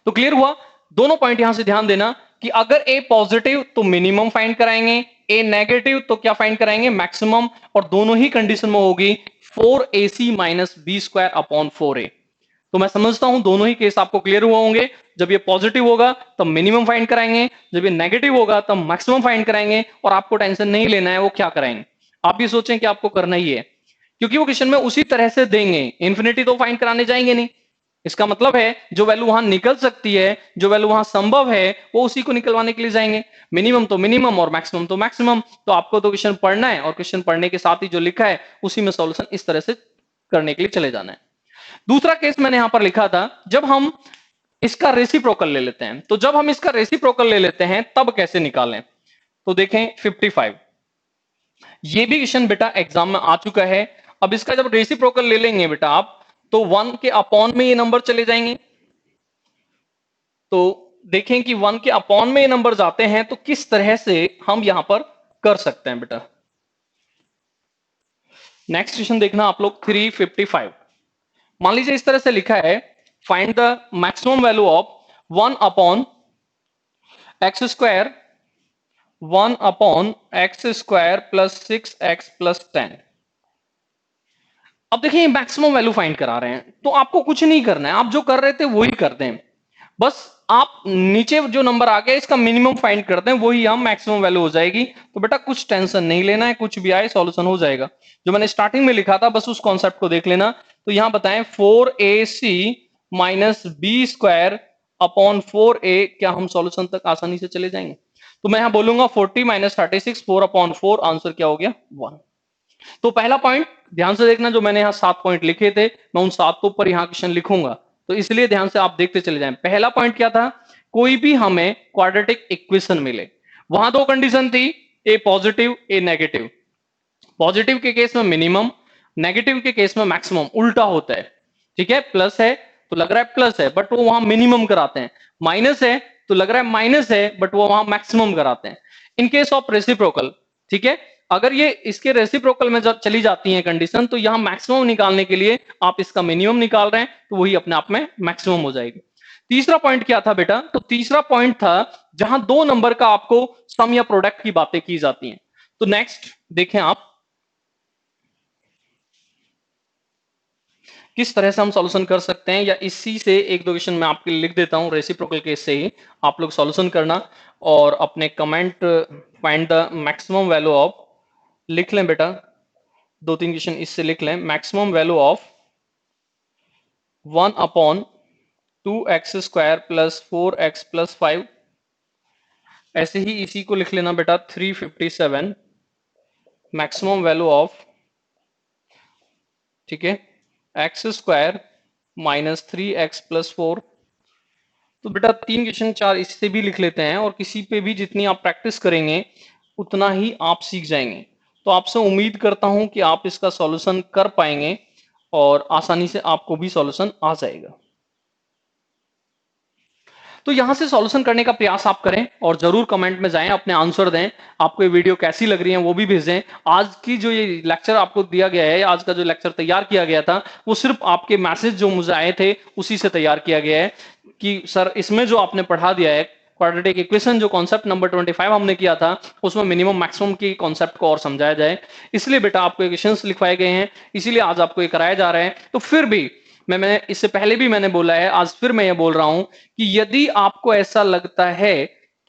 तो क्लियर हुआ। दोनों पॉइंट यहां से ध्यान देना कि अगर ए पॉजिटिव तो मिनिमम फाइंड कराएंगे, ए नेगेटिव तो क्या फाइंड कराएंगे मैक्सिमम, और दोनों ही कंडीशन में होगी 4ac minus B square upon 4a। तो मैं समझता हूं दोनों ही केस आपको क्लियर हुआ होंगे। जब ये पॉजिटिव होगा तब मिनिमम फाइंड कराएंगे, जब ये नेगेटिव होगा तब मैक्सिमम फाइंड कराएंगे, और आपको टेंशन नहीं लेना है वो क्या कराएंगे। आप भी सोचें कि आपको करना ही है, क्योंकि वो क्वेश्चन में उसी तरह से देंगे, इन्फिनिटी तो फाइंड कराने जाएंगे नहीं। इसका मतलब है जो वैल्यू वहां निकल सकती है, जो वैल्यू वहां संभव है, वो उसी को निकलवाने के लिए जाएंगे। मिनिमम तो मिनिमम और मैक्सिमम तो मैक्सिमम। तो आपको तो क्वेश्चन पढ़ना है और क्वेश्चन पढ़ने के साथ ही जो लिखा है उसी में सॉल्यूशन इस तरह से करने के लिए चले जाना है। दूसरा केस मैंने यहां पर लिखा था, जब हम इसका रेसिप्रोकल ले लेते हैं। तो जब हम इसका रेसिप्रोकल ले लेते हैं तब कैसे निकालें, तो देखें 55, ये भी क्वेश्चन बेटा एग्जाम में आ चुका है। अब इसका जब रेसिप्रोकल ले लेंगे बेटा आप, तो 1 के अपॉन में ये नंबर चले जाएंगे। तो देखें कि 1 के अपॉन में ये नंबर जाते हैं, तो किस तरह से हम यहां पर कर सकते हैं बेटा। नेक्स्ट क्वेश्चन देखना आप लोग 355। मान लीजिए इस तरह से लिखा है, find the maximum value of 1 upon x square 1 upon x square plus 6x plus 10। अब देखिए मैक्सिमम वैल्यू फाइंड करा रहे हैं, तो आपको कुछ नहीं करना है, आप जो कर रहे थे वही करते हैं। बस आप नीचे जो नंबर आ गया इसका मिनिमम फाइंड करते हैं, वही हम मैक्सिमम वैल्यू हो जाएगी। तो बेटा कुछ टेंशन नहीं लेना है, कुछ भी आए सॉल्यूशन हो जाएगा। जो मैंने स्टार्टिंग में लिखा था बस उस कॉन्सेप्ट को देख लेना। तो यहां बताएं 4ac minus B square upon 4a, क्या हम सॉल्यूशन तक आसानी से चले जाएंगे। तो मैं यहां बोलूंगा 40 माइनस 36 4 अपॉन 4, आंसर क्या हो गया 1। तो पहला पॉइंट ध्यान से देखना, जो मैंने यहां 7 पॉइंट लिखे थे मैं उन 7 पर यहां क्वेश्चन लिखूंगा, तो इसलिए ध्यान से आप देखते चले जाएं। पहला पॉइंट क्या था, कोई भी हमें क्वाड्रेटिक इक्वेशन मिले, वहां दो कंडीशन थी, ए पॉजिटिव ए नेगेटिव। पॉजिटिव के केस में मिनिमम, नेगेटिव के केस में मैक्सिमम, उल्टा होता है। ठीक है, प्लस है तो लग रहा है प्लस है बट वो वहां मिनिमम कराते हैं, माइनस है तो लग रहा है माइनस है बट वो वहां मैक्सिमम कराते हैं। इन केस ऑफ रेसिप्रोकल, ठीक है, अगर ये इसके रेसिप्रोकल में जब चली जाती है कंडीशन, तो यहां मैक्सिमम निकालने के लिए आप इसका मिनिमम निकाल रहे हैं, तो वही अपने आप में मैक्सिमम हो जाएगी। तीसरा पॉइंट क्या था बेटा, तो तीसरा पॉइंट था जहां दो नंबर का आपको सम या प्रोडक्ट की बातें की जाती हैं। तो नेक्स्ट देखें आप किस तरह से हम सॉल्यूशन कर सकते हैं, या इसी से एक दो क्वेश्चन मैं आपके लिए लिख देता हूं रेसिप्रोकल केस से ही आप लोग सॉल्यूशन करना, और अपने comment find the maximum value of लिख लें बेटा। 2-3 क्वेश्चन इससे लिख लें, maximum value of 1 upon 2x square plus 4x plus 5। ऐसे ही इसी को लिख लेना बेटा 357, मैक्सिमम वैल्यू ऑफ, ठीक है, x square minus 3x plus 4। तो बेटा 3 क्वेश्चन 4 इससे भी लिख लेते हैं, और किसी पे भी जितनी आप प्रैक्टिस करेंगे उतना ही आप सीख जाएंगे। तो आपसे उम्मीद करता हूं कि आप इसका सॉल्यूशन कर पाएंगे और आसानी से आपको भी सॉल्यूशन आ जाएगा। तो यहां से सॉल्यूशन करने का प्रयास आप करें और जरूर कमेंट में जाएं, अपने आंसर दें, आपको ये वीडियो कैसी लग रही है वो भी भेजें। आज की जो ये लेक्चर आपको दिया गया है, आज का जो लेक्चर तैयार किया गया था, वो सिर्फ आपके मैसेज जो मुझे आए थे उसी से तैयार किया गया है कि सर इसमें जो आपने पढ़ा दिया है क्वाड्रेटिक इक्वेशन, जो कॉन्सेप्ट नंबर 25 हमने किया था, उसमें मिनिमम मैक्सिमम की कॉन्सेप्ट को और समझाया जाए, इसलिए बेटा आपको इक्वेशंस लिखवाए गए हैं, इसीलिए आज आपको ये कराया जा रहा है। तो फिर भी मैंने इससे पहले भी मैंने बोला है, आज फिर मैं ये बोल रहा हूं कि यदि आपको ऐसा लगता है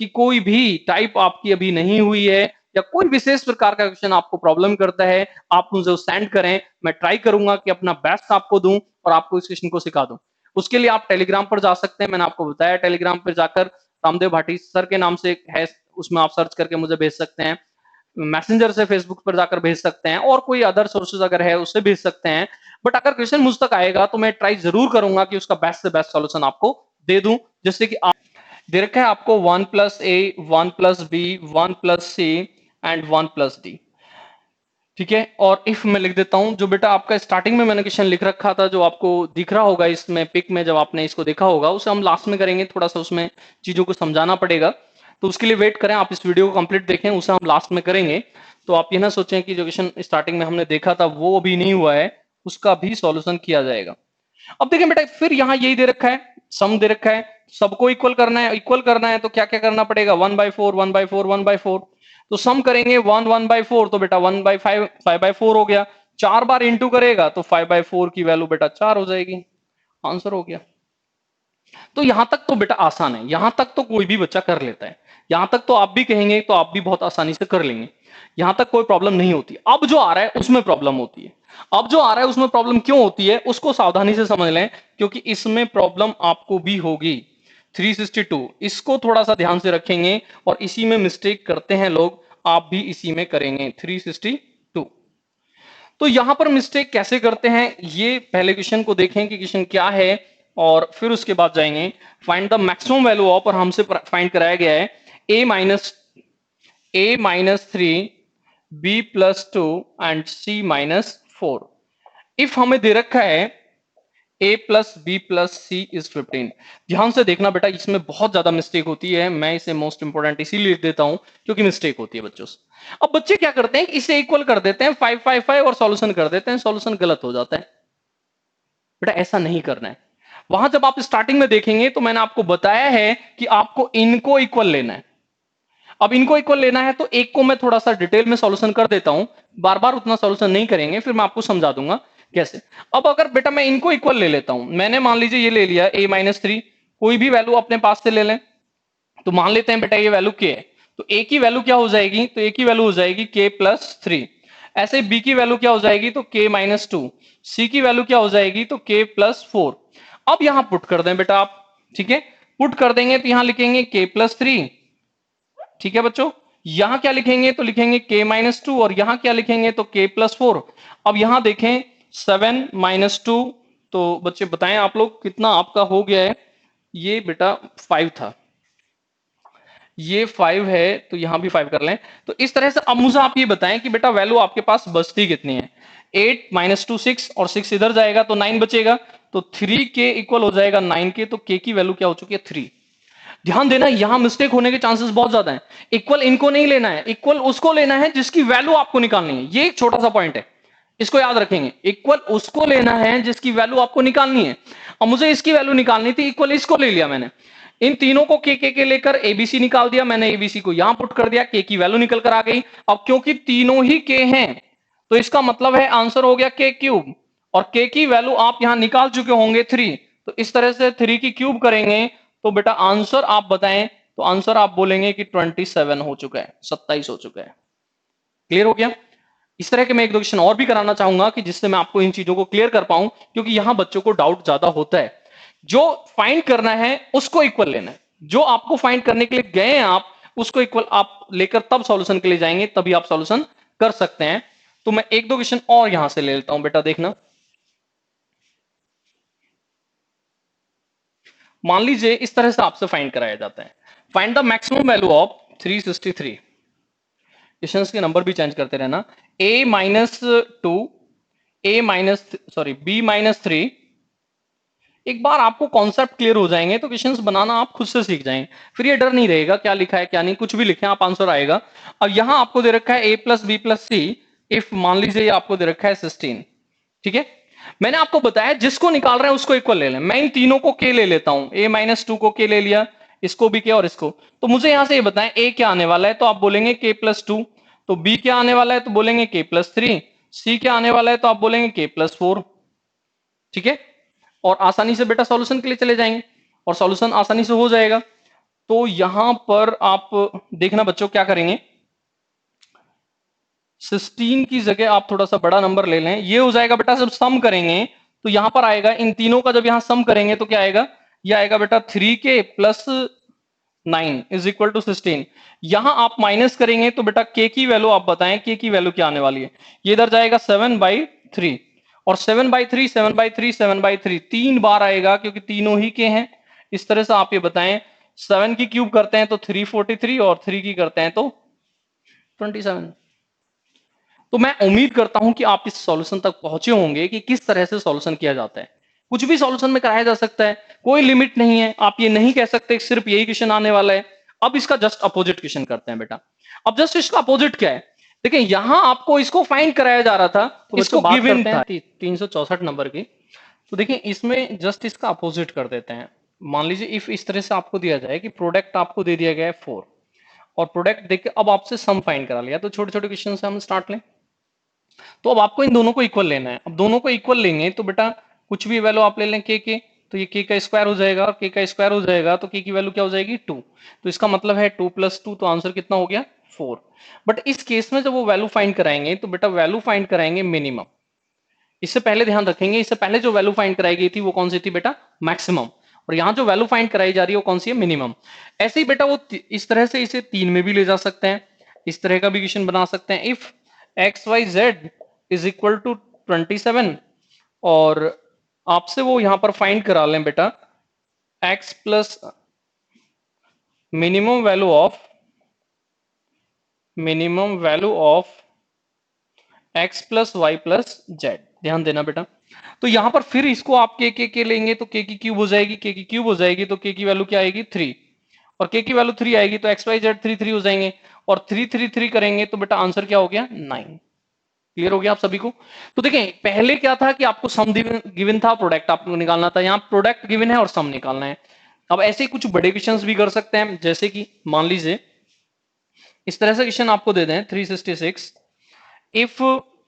कि कोई भी टाइप आपकी अभी नहीं हुई है, या कोई विशेष प्रकार का क्वेश्चन आपको प्रॉब्लम करता है, आप मुझे सेंड करें, मैं ट्राई करूंगा कि अपना बेस्ट आपको दूं और आपको इस क्वेश्चन को सिखा दूं। उसके लिए आप टेलीग्राम पर जा सकते हैं, मैंने आपको बताया टेलीग्राम पर जाकर रामदेव भाटी सर के नाम से है, उसमें आप सर्च करके मुझे भेज सकते हैं, मैसेंजर से फेसबुक पर जाकर भेज सकते हैं, और कोई अदर सोर्सेज अगर है उससे भेज सकते हैं। बट अगर क्वेश्चन मुझ तक आएगा तो मैं ट्राई जरूर करूंगा कि उसका बेस्ट से बेस्ट सॉल्यूशन आपको दे दूं। जैसे कि आप दे रखा है आपको 1 plus A 1 plus B 1 plus C and 1 plus D, ठीक है। और इफ मैं लिख देता हूं, जो बेटा आपका स्टार्टिंग में मैंने क्वेश्चन लिख रखा था, जो आपको दिख रहा होगा इसमें पिक में, जब आपने इसको देखा होगा, उसे हम लास्ट में करेंगे, थोड़ा सा उसमें चीजों को समझाना पड़ेगा, तो उसके लिए वेट करें, आप इस वीडियो को कंप्लीट देखें, उसे हम लास्ट में करेंगे। तो आप ये ना सोचें कि जो क्वेश्चन स्टार्टिंग में हमने देखा था वो अभी नहीं हुआ है, उसका भी सॉल्यूशन किया जाएगा। अब देखें बेटा, फिर यहाँ यही दे रखा है, सम दे रखा है, सबको इक्वल करना है, इक्वल करना है तो क्या क्या करना पड़ेगा, 1/4 1/4 1/4। तो सम करेंगे 1/4, तो बेटा 1/5 5/4 हो गया, 4 बार इंटू करेगा तो 5/4 की वैल्यू बेटा 4 हो जाएगी, आंसर हो गया। तो यहां तक तो बेटा आसान है, यहां तक तो कोई भी बच्चा कर लेता है, यहां तक तो आप भी कहेंगे तो आप भी बहुत आसानी से कर लेंगे, यहां तक कोई प्रॉब्लम नहीं होती। अब जो आ रहा है उसमें प्रॉब्लम होती है, अब जो आ रहा है उसमें प्रॉब्लम क्यों होती है उसको सावधानी से समझ लें, क्योंकि इसमें प्रॉब्लम आपको भी होगी। 362 इसको थोड़ा सा ध्यान से रखेंगे, और इसी में मिस्टेक करते हैं लोग, आप भी इसी में करेंगे 362। तो यहां पर मिस्टेक कैसे करते हैं, ये पहले क्वेश्चन को देखें कि क्वेश्चन क्या है। और फिर उसके बाद जाएंगे find the maximum value of, और हमसे फाइंड कराया गया है a minus 3 b plus 2 and c minus 4। If हमें दे रखा है a plus B plus C is 15। ध्यान से देखना बेटा, इसमें बहुत ज्यादा मिस्टेक होती है, मैं इसे मोस्ट इंपोर्टेंट इसीलिए लिख देता हूं क्योंकि मिस्टेक होती है बच्चों से। अब बच्चे क्या करते हैं, इसे इक्वल कर देते हैं 5 5 5 और सॉल्यूशन कर देते हैं, सॉल्यूशन गलत हो जाता है। बेटा ऐसा नहीं करना है। वहां जब आप स्टार्टिंग में देखेंगे तो मैंने आपको बताया है कि आपको इनको इक्वल लेना है। अब इनको इक्वल लेना है तो एक को मैं थोड़ा सा डिटेल में सॉल्यूशन कर देता हूं, बार बार उतना सॉल्यूशन नहीं करेंगे, फिर मैं आपको समझा दूंगा कैसे। अब अगर बेटा मैं इनको इक्वल ले लेता हूं, मैंने मान लीजिए ये ले लिया a माइनस 3, कोई भी वैल्यू अपने पास से ले लें, तो मान लेते हैं बेटा ये वैल्यू k है, तो a की वैल्यू क्या हो जाएगी, तो a की वैल्यू हो जाएगी k प्लस 3। ऐसे b की वैल्यू क्या हो जाएगी, तो k माइनस 2। c की वैल्यू क्या हो जाएगी, तो k प्लस 4। अब यहां पुट कर दें बेटा आप, ठीक है, पुट कर देंगे तो यहां लिखेंगे k प्लस 3, ठीक है बच्चों। यहां क्या लिखेंगे, तो लिखेंगे k माइनस 2, और यहां क्या लिखेंगे, तो k प्लस 4। अब यहां देखें 7 माइनस 2, तो बच्चे बताएं आप लोग कितना आपका हो गया है, ये बेटा 5 था, ये 5 है, तो यहां भी 5 कर लें। तो इस तरह से अब मुझे आप ये बताएं कि बेटा वैल्यू आपके पास बचती कितनी है। 8 माइनस 2 6, और 6 इधर जाएगा तो 9 बचेगा, तो 3 के इक्वल हो जाएगा 9 के, तो k की वैल्यू क्या हो चुकी है, 3। ध्यान देना, यहां मिस्टेक होने के चांसेस बहुत ज्यादा हैं। इक्वल इनको नहीं लेना है, इक्वल उसको लेना है जिसकी वैल्यू आपको निकालनी है। ये एक छोटा सा पॉइंट है, इसको याद रखेंगे। इक्वल उसको लेना है जिसकी वैल्यू आपको निकालनी है। और मुझे इसकी वैल्यू निकालनी थी, इक्वल इसको ले लिया मैंने। इन तीनों को के लेकर एबीसी निकाल दिया मैंने, एबीसी को यहां पुट कर दिया, के की वैल्यू निकल कर आ गई। अब क्योंकि तीनों ही के हैं, तो इसका मतलब है आंसर हो गया के क्यूब, और के की वैल्यू आप यहां निकाल चुके होंगे 3। तो इस तरह से 3 की क्यूब करेंगे तो बेटा आंसर आप बताएं, तो आंसर आप बोलेंगे कि 27 हो चुका है, 27 हो चुका है। क्लियर हो गया। इस तरह के मैं एक दो क्वेश्चन और भी कराना चाहूंगा कि जिससे मैं आपको इन चीजों को क्लियर कर पाऊं, क्योंकि यहां बच्चों को डाउट ज्यादा होता है। जो फाइंड करना है उसको इक्वल लेना है, जो आपको फाइंड करने के लिए गए हैं आप, उसको इक्वल आप लेकर तब सॉल्यूशन के लिए जाएंगे, तभी आप सॉल्यूशन कर सकते हैं। तो मैं एक दो क्वेश्चन और यहां से ले लेता हूं, बेटा देखना। मान लीजिए इस तरह से आपसे फाइंड कराया जाता है, find the maximum value of 363। Questions के नंबर भी चेंज करते रहना। a minus 2, a minus sorry b minus 3। एक बार आपको कॉन्सेप्ट क्लियर हो जाएंगे तो क्वेश्चंस बनाना आप खुद से सीख जाएंगे, फिर ये डर नहीं रहेगा क्या लिखा है क्या नहीं, कुछ भी लिखें आप आंसर आएगा। अब यहां आपको दे रखा है a plus B plus C, if मान लीजिए आपको दे रखा है 16, ठीक है। मैंने आपको बताया जिसको निकाल रहे हैं उसको इक्वल ले लें। मैं इन तीनों को के ले लेता हूं, a माइनस 2 को के ले लिया, इसको भी के और इसको। तो मुझे यहां से ये बताएं a क्या आने वाला है, तो आप बोलेंगे k प्लस 2। तो b क्या आने वाला है, तो बोलेंगे k प्लस 3। c क्या आने वाला है, तो आप बोलेंगे k प्लस 4, ठीक है। और आसानी से बेटा सॉल्यूशन के लिए चले जाएंगे, और सॉल्यूशन आसानी से हो जाएगा। तो यहां पर आप देखना बच्चों क्या करेंगे, 16 की जगह आप थोड़ा सा बड़ा नंबर ले लें, ये हो जाएगा बेटा जब सम करेंगे तो यहां पर आएगा, इन तीनों का जब यहां सम करेंगे तो क्या आएगा, ये आएगा बेटा 3k plus 9 is equal to 16। यहां आप माइनस करेंगे तो बेटा k की वैल्यू आप बताएं, k की वैल्यू क्या आने वाली है। ये इधर जाएगा 7/3, और 7/3 7/3 7/3 तीन बार आएगा क्योंकि तीनों ही के हैं। इस तरह से आप ये बताएं, 7 की क्यूब करते हैं तो 343, और 3 की करते हैं तो 27। तो मैं उम्मीद करता हूं कि आप इस सॉल्यूशन तक पहुंचे होंगे कि किस तरह से सॉल्यूशन किया जाता है। कुछ भी सॉल्यूशन में कराया जा सकता है, कोई लिमिट नहीं है। आप ये नहीं कह सकते सिर्फ यही क्वेश्चन आने वाला है। अब इसका जस्ट अपोजिट क्वेश्चन करते हैं बेटा। अब जस्ट इसका अपोजिट क्या है, देखिए यहां आपको इसको फाइंड कराया जा रहा था, तो इसको बात करते हैं 364 नंबर की। तो देखिए इसमें जस्ट इसका अपोजिट कर देते हैं। मान लीजिए इफ इस तरह से आपको दिया जाए कि प्रोडक्ट आपको दे दिया गया है 4, और प्रोडक्ट देख के अब आपसे सम फाइंड करा लिया, तो छोटे छोटे क्वेश्चन से हम स्टार्ट लें। तो अब आपको इन दोनों को इक्वल लेना है। अब दोनों को इक्वल लेंगे तो बेटा कुछ भी वैल्यू आप ले लें के, तो ये के का स्क्वायर हो जाएगा, और के का स्क्वायर हो जाएगा तो के की वैल्यू क्या हो जाएगी 2। तो इसका मतलब है 2 + 2, तो आंसर कितना हो गया 4। बट इस केस में जब वो वैल्यू फाइंड कराएंगे तो बेटा वैल्यू फाइंड कराएंगे मिनिमम। इससे पहले ध्यान रखेंगे, इससे पहले जो वैल्यू फाइंड कराई गई थी वो कौन सी थी बेटा, मैक्सिमम। और यहां जो वैल्यू फाइंड कराई जा रही है वो कौन सी है, मिनिमम। ऐसे ही बेटा वो इस तरह से इसे 3 में भी ले जा सकते हैं, इस तरह का भी क्वेश्चन बना सकते हैं। If XYZ is equal to 27 और आपसे वो यहां पर फाइंड करा लें बेटा x plus minimum value of x plus Y plus Z. ध्यान देना बेटा। तो यहां पर फिर इसको आप के लेंगे तो k की क्यूब हो जाएगी, k की क्यूब हो जाएगी तो k की वैल्यू क्या आएगी 3, और k की वैल्यू 3 आएगी तो एक्स वाई जेड 3 3 हो जाएंगे, और 3 3 3 करेंगे तो बेटा आंसर क्या हो गया 9। क्लियर हो गया आप सभी को। तो देखें पहले क्या था कि आपको सम गिवन था, प्रोडक्ट आपको निकालना था, यहाँ प्रोडक्ट गिवन है और सम निकालना है। अब ऐसे ही कुछ बड़े क्वेश्चंस भी कर सकते हैं, जैसे कि मान लीजिए इस तरह से क्वेश्चन आपको दे दें 366, if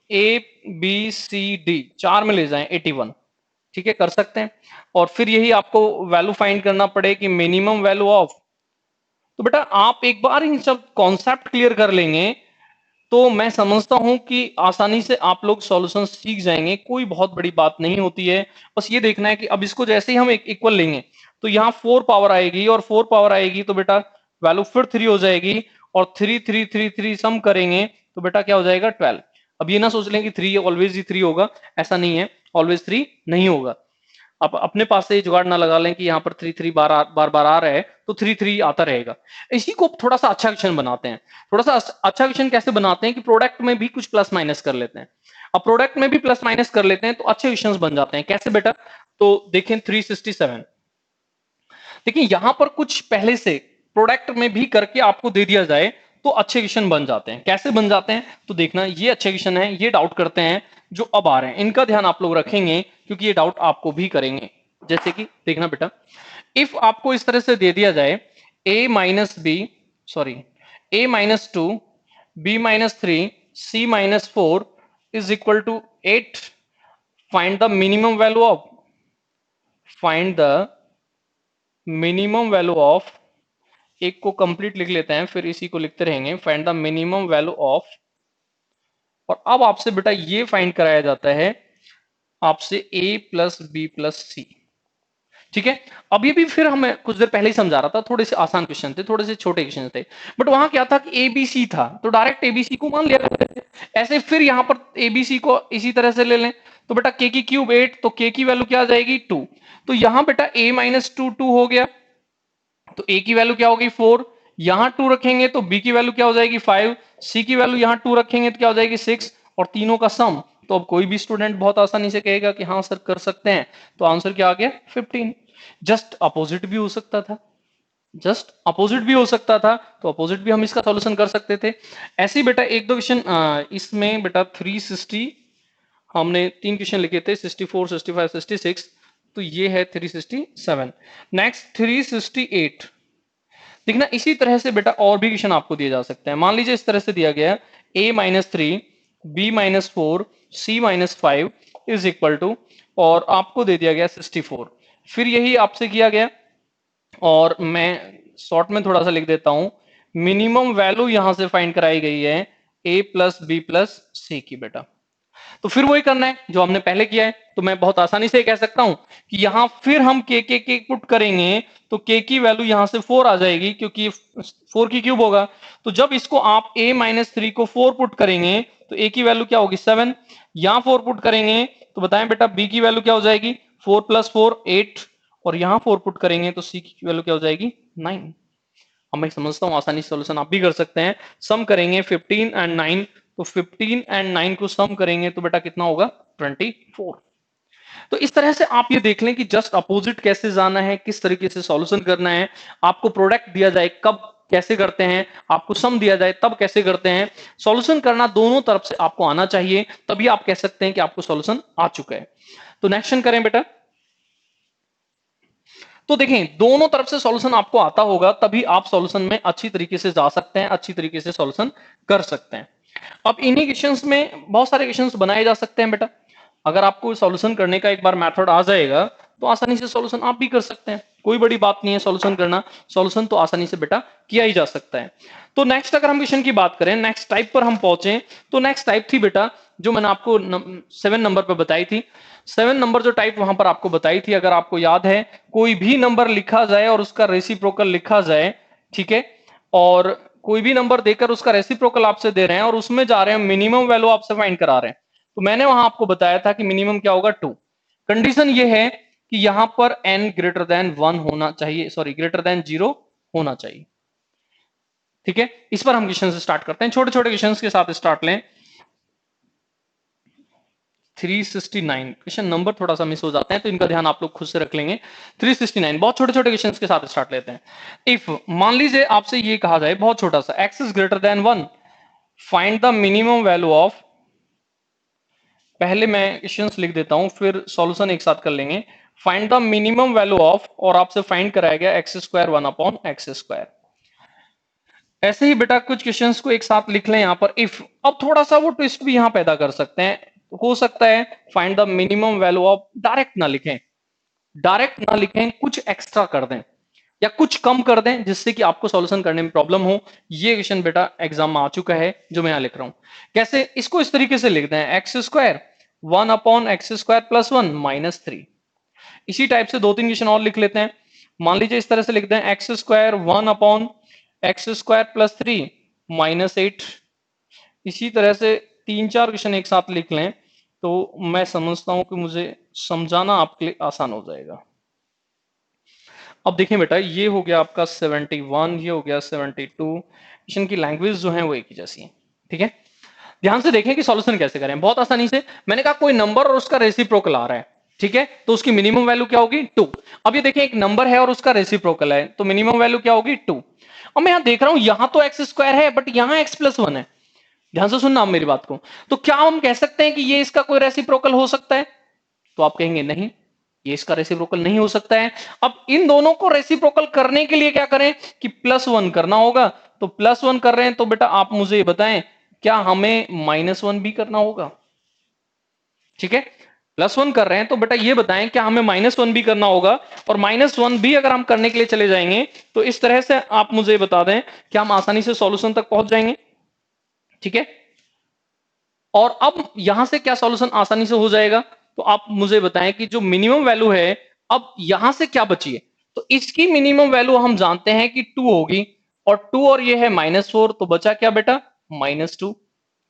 A B C D चार में ले जाएं 81, ठीक है कर सकते हैं। और फिर यही आपको वैल्यू फाइंड करना पड़े कि मिनिमम वैल्यू ऑफ, तो बेटा आप एक बार इन सब कॉन्सेप्ट क्लियर कर लेंगे तो मैं समझता हूं कि आसानी से आप लोग सॉल्यूशन सीख जाएंगे, कोई बहुत बड़ी बात नहीं होती है। बस ये देखना है कि अब इसको जैसे ही हम एक इक्वल लेंगे तो यहाँ 4 पावर आएगी, और 4 पावर आएगी तो बेटा वैल्यू फिर 3 हो जाएगी, और 3 3 3 3 सम करेंगे तो बेटा क्या हो जाएगा 12। अब ये ना सोच लें कि 3 ऑलवेज ही 3 होगा, ऐसा नहीं है, ऑलवेज 3 नहीं होगा। आप अपने पास से जुगाड़ ना लगा लें कि यहाँ पर 3 3 बार आ रहा है तो 3 3 आता रहेगा। इसी को थोड़ा सा अच्छा क्वेश्चन बनाते हैं। थोड़ा सा अच्छा क्वेश्चन कैसे बनाते हैं कि प्रोडक्ट में भी कुछ प्लस माइनस कर लेते हैं। अब प्रोडक्ट में भी प्लस माइनस कर लेते हैं तो अच्छे क्वेश्चंस बन जाते हैं। कैसे बेटा, तो देखें 367, देखिए यहां पर कुछ पहले से प्रोडक्ट में भी करके आपको दे दिया जाए तो अच्छे क्वेश्चन बन जाते हैं। कैसे बन जाते हैं तो देखना, ये अच्छे क्वेश्चन है, ये डाउट करते हैं जो अब आ रहे हैं, इनका ध्यान आप लोग रखेंगे क्योंकि ये डाउट आपको भी करेंगे। जैसे कि देखना बेटा, इफ आपको इस तरह से दे दिया जाए a minus B, sorry a minus 2 b minus 3 c minus 4 is equal to 8, find the minimum value of, find the minimum value of, एक को कंप्लीट लिख लेते हैं फिर इसी को लिखते रहेंगे, find the minimum value of. और अब आपसे बेटा ये फाइंड कराया जाता है आपसे a प्लस बी प्लस सी, ठीक है। अब ये भी फिर हमें कुछ देर पहले ही समझा रहा था, थोड़े से आसान क्वेश्चन थे, थोड़े से छोटे क्वेश्चन थे, बट वहां क्या था कि एबीसी था तो डायरेक्ट एबीसी को मान लिया करते थे। ऐसे फिर यहां पर एबीसी को इसी तरह से ले लें तो बेटा के की क्यूब 8, तो के की वैल्यू क्या आ जाएगी 2, तो यहां बेटा a माइनस 2 2 हो गया, तो a की वैल्यू क्या होगी 4, यहां 2 रखेंगे तो b की वैल्यू क्या हो जाएगी 5, c की वैल्यू यहां 2 रखेंगे तो क्या हो जाएगी 6, और तीनों का सम। तो अब कोई भी स्टूडेंट बहुत आसानी से कहेगा कि हाँ सर कर सकते हैं, तो आंसर क्या आ गया 15। जस्ट अपोजिट भी हो सकता था, जस्ट अपोजिट भी हो सकता था, तो अपोजिट भी हम इसका सॉल्यूशन कर सकते थे। ऐसे ही बेटा एक दो क्वेश्चन इसमें बेटा 360, हमने 3 क्वेश्चन लिखे थे 64 65 66, तो ये है 367। नेक्स्ट 368, देखना इसी तरह से बेटा और भी क्वेश्चन आपको दिए जा सकते हैं। मान लीजिए इस तरह से दिया गया a minus 3 b minus 4 c minus 5 is equal to, और आपको दे दिया गया 64, फिर यही आपसे किया गया, और मैं शॉर्ट में थोड़ा सा लिख देता हूं, मिनिमम वैल्यू यहां से फाइंड कराई गई है a प्लस बी प्लस सी की बेटा। तो फिर वही करना है जो हमने पहले किया है, तो मैं बहुत आसानी से कह सकता हूं कि यहां फिर हम के पुट करेंगे तो के की वैल्यू यहां से 4 आ जाएगी क्योंकि 4 की क्यूब होगा। तो जब इसको आप a माइनस 3 को 4 पुट करेंगे तो a की वैल्यू क्या होगी 7, यहां 4 पुट करेंगे तो बताएं बेटा b की वैल्यू क्या हो जाएगी 4 प्लस 4 8, और यहां 4 पुट करेंगे तो c की वैल्यू क्या हो जाएगी 9। अब मैं समझता हूं आसानी से सॉल्यूशन आप भी कर सकते हैं। सम करेंगे 15 एंड 9, तो 15 एंड 9 को सम करेंगे तो बेटा कितना होगा 24। तो इस तरह से आप ये देख लें कि जस्ट अपोजिट कैसे जाना है, किस तरीके से सॉल्यूशन करना है। आपको प्रोडक्ट दिया जाए कब कैसे करते हैं, आपको सम दिया जाए तब कैसे करते हैं, सॉल्यूशन करना दोनों तरफ से आपको आना चाहिए, तभी आप कह सकते हैं कि आपको सॉल्यूशन आ चुका है। तो नेक्स्ट करें बेटा, तो देखें दोनों तरफ से सॉल्यूशन आपको आता होगा तभी आप सॉल्यूशन में अच्छी तरीके से जा सकते हैं, अच्छी तरीके से सॉल्यूशन कर सकते हैं। अब इन्हीं क्वेश्चंस में बहुत सारे क्वेश्चंस बनाए जा सकते हैं बेटा। अगर आपको सॉल्यूशन करने का एक बार मेथड आ जाएगा तो आसानी से सॉल्यूशन आप भी कर सकते हैं, कोई बड़ी बात नहीं है सॉल्यूशन करना, सॉल्यूशन तो आसानी से बेटा किया ही जा सकता है। तो नेक्स्ट अगर हम क्वेश्चन की बात करें, नेक्स्ट टाइप पर हम पहुंचे, तो नेक्स्ट टाइप थी बेटा जो मैंने आपको 7 नंबर पर बताई थी। 7 नंबर जो टाइप वहां पर आपको बताई थी, अगर आपको याद है, कोई भी नंबर लिखा जाए और उसका रेसिप्रोकल लिखा जाए, ठीक है, और कोई भी नंबर देकर उसका रेसिप्रोकल आपसे दे रहे हैं और उसमें जा रहे हैं मिनिमम वैल्यू आपसे फाइंड करा रहे हैं, तो मैंने वहां आपको बताया था कि मिनिमम क्या होगा 2, कंडीशन ये है कि यहां पर n ग्रेटर देन 1 होना चाहिए, सॉरी ग्रेटर देन 0 होना चाहिए। ठीक है, इस पर हम क्वेश्चन से स्टार्ट करते हैं, छोटे छोटे क्वेश्चन के साथ स्टार्ट लें। 369 क्वेश्चन नंबर थोड़ा सा मिस हो जाते हैं तो इनका ध्यान आप लोग खुद से रख लेंगे। 369 बहुत छोटे छोटे क्वेश्चन के साथ स्टार्ट लेते हैं। इफ मान लीजिए आपसे ये कहा जाए बहुत छोटा सा, x is greater than 1, find the minimum value of, पहले मैं क्वेश्चंस लिख देता हूं फिर सॉल्यूशन एक साथ कर लेंगे। Find the minimum value of, और आपसे फाइंड कराया गया एक्स स्क्वायर 1/x²। ऐसे ही बेटा कुछ क्वेश्चंस को एक साथ लिख लें यहां पर इफ। अब थोड़ा सा वो ट्विस्ट भी यहां पैदा कर सकते हैं, हो सकता है find the minimum value of, direct ना लिखें, डायरेक्ट ना लिखें, कुछ एक्स्ट्रा कर दें या कुछ कम कर दें जिससे कि आपको सॉल्यूशन करने में प्रॉब्लम हो। ये क्वेश्चन बेटा एग्जाम में आ चुका है जो मैं यहां लिख रहा हूं। कैसे, इसको इस तरीके से लिख दें, x² 1/x² + 1 -3। इसी टाइप से दो तीन क्वेश्चन और लिख लेते हैं। मान लीजिए इस तरह से लिख दें x² 1/x² + 3 -8। इसी तरह से तीन चार क्वेश्चन एक साथ लिख लें तो मैं समझता हूं कि मुझे समझाना आपके लिए आसान हो जाएगा। अब देखिए बेटा, ये हो गया आपका 71, ये हो गया 72। क्वेश्चन की लैंग्वेज जो है वो एक ही जैसी है। ठीक है, ध्यान से देखें कि सॉल्यूशन कैसे करें। बहुत आसानी से, मैंने कहा कोई नंबर और उसका रेसिप्रोकल आ रहा है, ठीक है, तो उसकी मिनिमम वैल्यू क्या होगी 2। अब ये देखें एक नंबर है और उसका रेसिप्रोकल है तो मिनिमम वैल्यू क्या होगी 2। अब मैं यहां देख रहा हूं यहां तो x² है बट यहां x+1 है। ध्यान से सुनना आप मेरी बात को। तो क्या हम कह सकते हैं कि ये इसका कोई रेसिप्रोकल हो सकता है? तो आप कहेंगे नहीं, ये इसका रेसिप्रोकल नहीं हो सकता है। अब इन दोनों को रेसिप्रोकल करने के लिए क्या करें कि +1 करना होगा। तो +1 कर रहे हैं तो बेटा आप मुझे बताएं क्या हमें -1 भी करना होगा? ठीक है, +1 कर रहे हैं तो बेटा ये बताएं क्या हमें -1 भी करना होगा। और -1 भी अगर हम करने के लिए चले जाएंगे तो इस तरह से आप मुझे बता दें कि हम आसानी से सॉल्यूशन तक पहुंच जाएंगे। ठीक है, और अब यहां से क्या सॉल्यूशन आसानी से हो जाएगा, तो आप मुझे बताएं कि जो मिनिमम वैल्यू है अब यहां से क्या बची है। तो इसकी मिनिमम वैल्यू हम जानते हैं कि 2 होगी, और 2 और ये है -4, तो बचा क्या बेटा -2।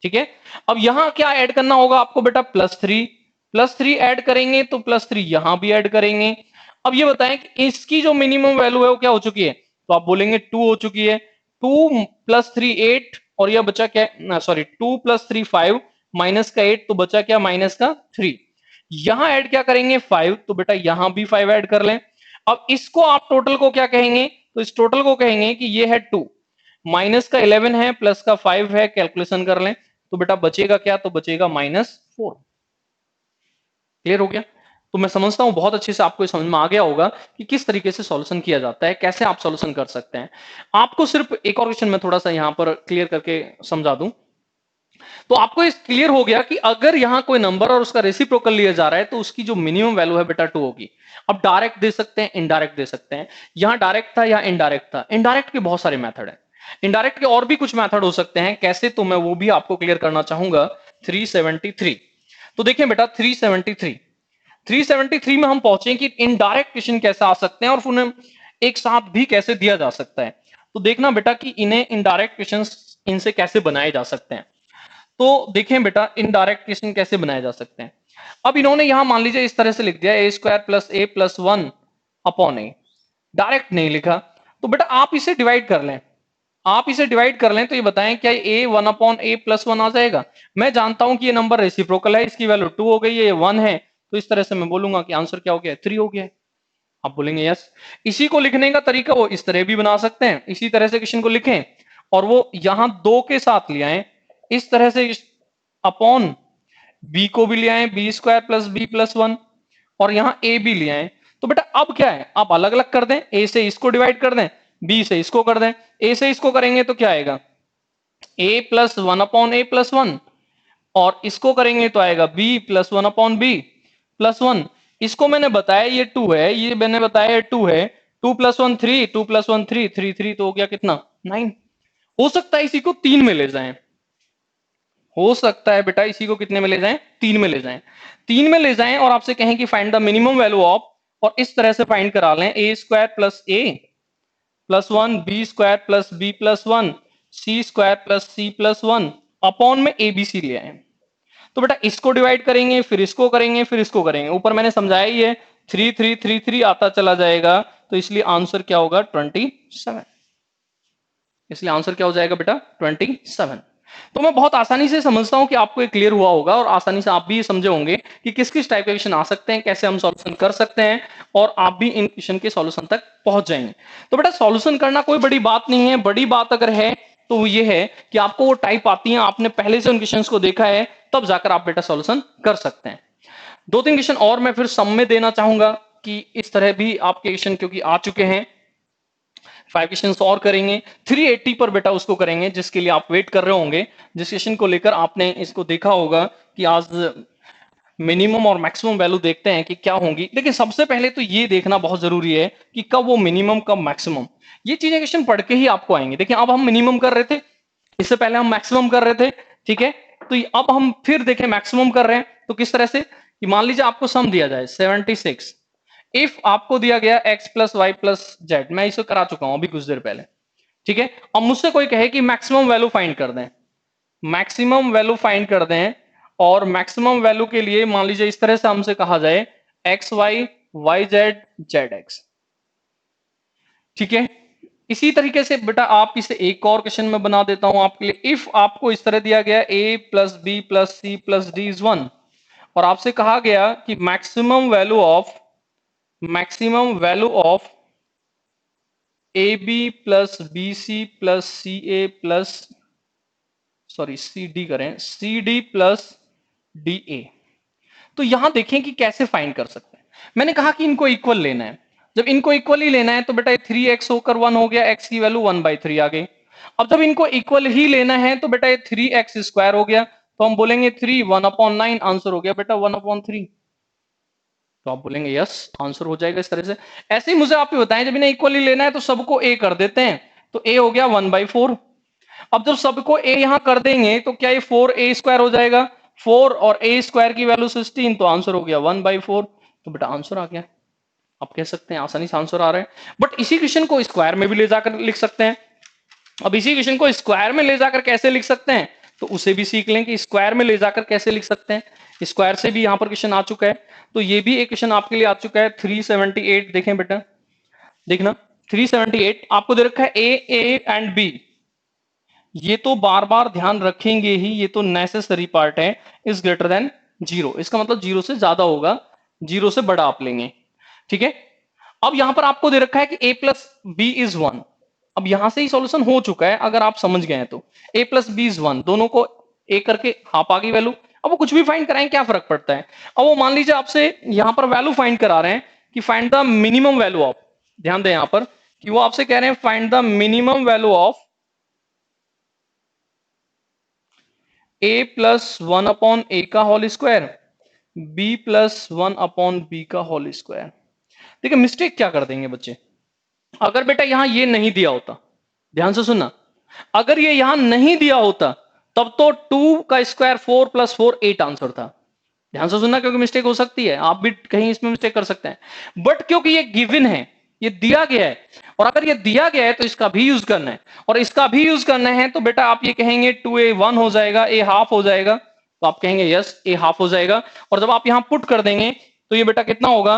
ठीक है, अब यहां क्या ऐड करना होगा आपको बेटा +3 ऐड करेंगे तो +3 यहां भी ऐड करेंगे। अब ये बताएं कि इसकी जो मिनिमम वैल्यू है वो क्या हो चुकी है, तो आप बोलेंगे 2 हो चुकी है। 2 + 3 8, और यह बचा क्या, सॉरी 2 + 3 5 माइनस का 8, तो बचा क्या -3। यहां ऐड क्या करेंगे 5, तो बेटा यहां भी 5 ऐड कर लें। अब इसको आप टोटल को क्या कहेंगे, तो इस टोटल को कहेंगे कि ये है 2, माइनस का 11 है, प्लस का 5 है, कैलकुलेशन कर लें तो बेटा बचेगा क्या, तो बचेगा -4। क्लियर हो गया? तो मैं समझता हूं बहुत अच्छे से आपको समझ में आ गया होगा कि किस तरीके से सॉल्यूशन किया जाता है, कैसे आप सॉल्यूशन कर सकते हैं। आपको सिर्फ एक और क्वेश्चन मैं थोड़ा सा यहां पर क्लियर करके समझा दूं, तो आपको इस क्लियर हो गया कि अगर यहां कोई नंबर और उसका रेसिप्रोकल लिया जा रहा है तो उसकी जो मिनिमम वैल्यू है बेटा 2 होगी। अब डायरेक्ट दे सकते हैं, इनडायरेक्ट दे सकते हैं। यहां डायरेक्ट था या इनडायरेक्ट था, इनडायरेक्ट के बहुत सारे मेथड है, इनडायरेक्ट के और भी कुछ मेथड हो सकते हैं, कैसे तो मैं वो भी आपको क्लियर करना चाहूंगा। 373, तो देखें बेटा 373 में हम पहुंचे कि इनडायरेक्ट क्वेश्चन कैसे आ सकते हैं और उन्हें एक साथ भी कैसे दिया जा सकता है। तो देखना बेटा कि इन्हें इनडायरेक्ट क्वेश्चन इनसे कैसे बनाए जा सकते हैं। तो देखें बेटा इनडायरेक्ट क्वेश्चन कैसे बनाए जा सकते हैं। अब इन्होंने यहां मान लीजिए इस तरह से लिख दिया a² + a+1/a, डायरेक्ट नहीं लिखा। तो बेटा आप इसे डिवाइड कर लें, आप इसे डिवाइड कर लें तो ये बताएं क्या a 1/a+1 आ जाएगा। मैं जानता हूं कि ये नंबर रेसिप्रोकल है, इसकी वैल्यू 2 हो गई है, ये 1 है, तो इस तरह से मैं बोलूंगा कि आंसर क्या हो गया 3 हो गया। आप बोलेंगे यस। इसी को लिखने का तरीका वो इस तरह भी बना सकते हैं, इसी तरह से क्वेश्चन को लिखें और वो यहां 2 के साथ ले आए, इस तरह से अपॉन बी को भी ले आए b² + b+1, और यहां a भी ले आए। तो बेटा अब क्या है, आप अलग अलग कर दें, a से इसको डिवाइड कर दें, b से इसको कर दें। a से इसको करेंगे तो क्या आएगा a + 1/a+1, और इसको करेंगे तो आएगा b + 1/b+1। इसको मैंने बताया ये 2 है, ये मैंने बताया ये 2 है, 2 + 1 3, 2 + 1 3, 3 3 तो हो गया कितना 9। हो सकता है इसी को 3 में ले जाएं, हो सकता है बेटा इसी को कितने में ले जाएं, 3 में ले जाएं, 3 में ले जाएं और आपसे कहें कि find the minimum value of, और इस तरह से फाइंड करा लें a² + a+1, b² + b+1, c² + c+1 upon में abc ले आए। तो बेटा इसको डिवाइड करेंगे, फिर इसको करेंगे, फिर इसको करेंगे। ऊपर मैंने समझाया ही है 3 3 3 3 आता चला जाएगा, तो इसलिए आंसर क्या होगा 27। इसलिए आंसर क्या हो जाएगा बेटा 27। तो मैं बहुत आसानी से समझता हूं कि आपको ये क्लियर हुआ होगा और आसानी से आप भी ये समझे होंगे कि किस किस टाइप के क्वेश्चन आ सकते हैं, कैसे हम सॉल्यूशन कर सकते हैं, और आप भी इन क्वेश्चन के सॉल्यूशन तक पहुंच जाएंगे। तो बेटा सॉल्यूशन करना कोई बड़ी बात नहीं है। बड़ी बात अगर है तो वो ये है कि आपको वो टाइप आती है, आपने पहले से उन क्वेश्चन को देखा है, तब जाकर आप बेटा सॉल्यूशन कर सकते हैं। दो तीन क्वेश्चन और मैं फिर सम में देना चाहूंगा कि इस तरह भी आपके क्वेश्चन क्योंकि आ चुके हैं। 5 क्वेश्चन और करेंगे, 380 पर बेटा उसको करेंगे जिसके लिए आप वेट कर रहे होंगे, जिस क्वेश्चन को लेकर आपने इसको देखा होगा कि आज मिनिमम और मैक्सिमम वैल्यू देखते हैं कि क्या होंगी। लेकिन सबसे पहले तो ये देखना बहुत जरूरी है कि कब वो मिनिमम कब मैक्सिमम, ये चीजें क्वेश्चन पढ़ के ही आपको आएंगे। देखिए अब हम मिनिमम कर रहे थे, इससे पहले हम मैक्सिमम कर रहे थे, ठीक है। तो अब हम फिर देखें मैक्सिमम कर रहे हैं, तो किस तरह से कि मान लीजिए आपको सम दिया जाए 76, इफ आपको दिया गया x plus Y plus Z, मैं इसे करा चुका हूं अभी कुछ देर पहले, ठीक है। अब मुझसे कोई कहे कि मैक्सिमम वैल्यू फाइंड कर दें, मैक्सिमम वैल्यू फाइंड कर दें, और मैक्सिमम वैल्यू के लिए मान लीजिए इस तरह से हमसे कहा जाए X Y Y Z Z X, ठीक है। इसी तरीके से बेटा आप इसे एक और क्वेश्चन में बना देता हूं आपके लिए। इफ आपको इस तरह दिया गया a plus B plus C plus D is 1, और आपसे कहा गया कि maximum value of A B plus B C plus C A plus sorry C D करें, C D plus D A. तो यहां देखें कि कैसे फाइंड कर सकते हैं। मैंने कहा कि इनको इक्वल लेना है, जब इनको इक्वल ही लेना है तो बेटा 3x होकर 1 हो गया, x की वैल्यू 1/3 आ गई। अब जब इनको इक्वल ही लेना है तो बेटा 3x स्क्वायर हो गया, तो हम बोलेंगे 3 1/9, आंसर हो गया बेटा 1/3। तो आप बोलेंगे यस आंसर हो जाएगा इस तरह से। ऐसे ही मुझे आप ही बताएं, जब इन्हें इक्वली लेना है तो सबको a कर देते हैं, तो a हो गया 1/4। अब जब सबको a यहां कर देंगे तो क्या ये 4a स्क्वायर हो जाएगा, 4 और a स्क्वायर की वैल्यू 16, तो आंसर हो गया 1/4। तो बेटा आंसर आ गया, आप कह सकते हैं आसानी से आंसर आ रहा है। बट इसी क्वेश्चन को स्क्वायर में भी ले जाकर लिख सकते हैं। अब इसी क्वेश्चन को स्क्वायर में ले जाकर कैसे लिख सकते हैं, तो उसे भी सीख लें कि स्क्वायर में ले जाकर कैसे लिख सकते हैं। स्क्वायर से भी यहां पर क्वेश्चन आ चुका है, तो ये भी एक क्वेश्चन आपके लिए आ चुका है 378। देखें बेटा, देखना 378 आपको दे रखा है ए एंड बी, ये तो बार बार ध्यान रखेंगे ही, ये तो नेसेसरी पार्ट है, इज ग्रेटर देन 0, इसका मतलब 0 से ज्यादा होगा, 0 से बड़ा आप लेंगे, ठीक है। अब यहां पर आपको दे रखा है कि a प्लस बी इज 1, अब यहां से ही सॉल्यूशन हो चुका है अगर आप समझ गए तो a प्लस बी इज 1, दोनों को a करके हाफ आ गई वैल्यू। अब वो कुछ भी फाइंड कराएं क्या फर्क पड़ता है। अब वो मान लीजिए आपसे यहां पर वैल्यू फाइंड करा रहे हैं कि find the minimum value of, ध्यान दें यहां पर कि वो आपसे कह रहे हैं find the minimum value of a plus 1/a का whole square, b plus 1/b का होल स्क्वायर। देखिए मिस्टेक क्या कर देंगे बच्चे, अगर बेटा यहां ये नहीं दिया होता, ध्यान से सुनना, अगर ये यहां नहीं दिया होता तब तो 2 का स्क्वायर 4 प्लस 4 8 आंसर था। ध्यान से सुनना क्योंकि मिस्टेक हो सकती है, आप भी कहीं इसमें मिस्टेक कर सकते हैं। बट क्योंकि ये गिवन है, ये दिया गया है, और अगर ये दिया गया है तो इसका भी यूज करना है, और इसका भी यूज करना है तो बेटा आप ये कहेंगे 2a 1 हो जाएगा, a हाफ हो जाएगा, तो आप कहेंगे यस a हाफ हो जाएगा। और जब आप यहां पुट कर देंगे तो ये बेटा कितना होगा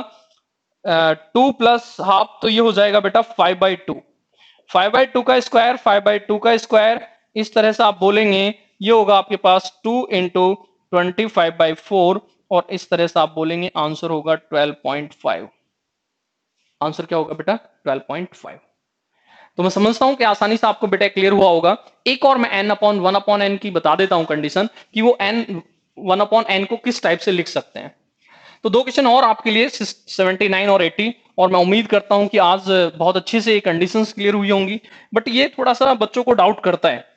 2 प्लस हाफ, तो ये हो जाएगा बेटा 5/2, 5/2 का स्क्वायर 5/2 का स्क्वायर, इस तरह से आप बोलेंगे ये होगा आपके पास 2 इंटू 25/4, और इस तरह से आप बोलेंगे आंसर होगा 12.5। आंसर क्या होगा बेटा 12.5। तो मैं समझता हूं कि आसानी से आपको बेटा क्लियर हुआ होगा। एक और मैं n/1/n की बता देता हूं कंडीशन कि वो n 1/n को किस टाइप से लिख सकते हैं। तो दो क्वेश्चन और आपके लिए 79 और 80, और मैं उम्मीद करता हूं कि आज बहुत अच्छे से ये कंडीशंस क्लियर हुई होंगी। बट ये थोड़ा सा बच्चों को डाउट करता है,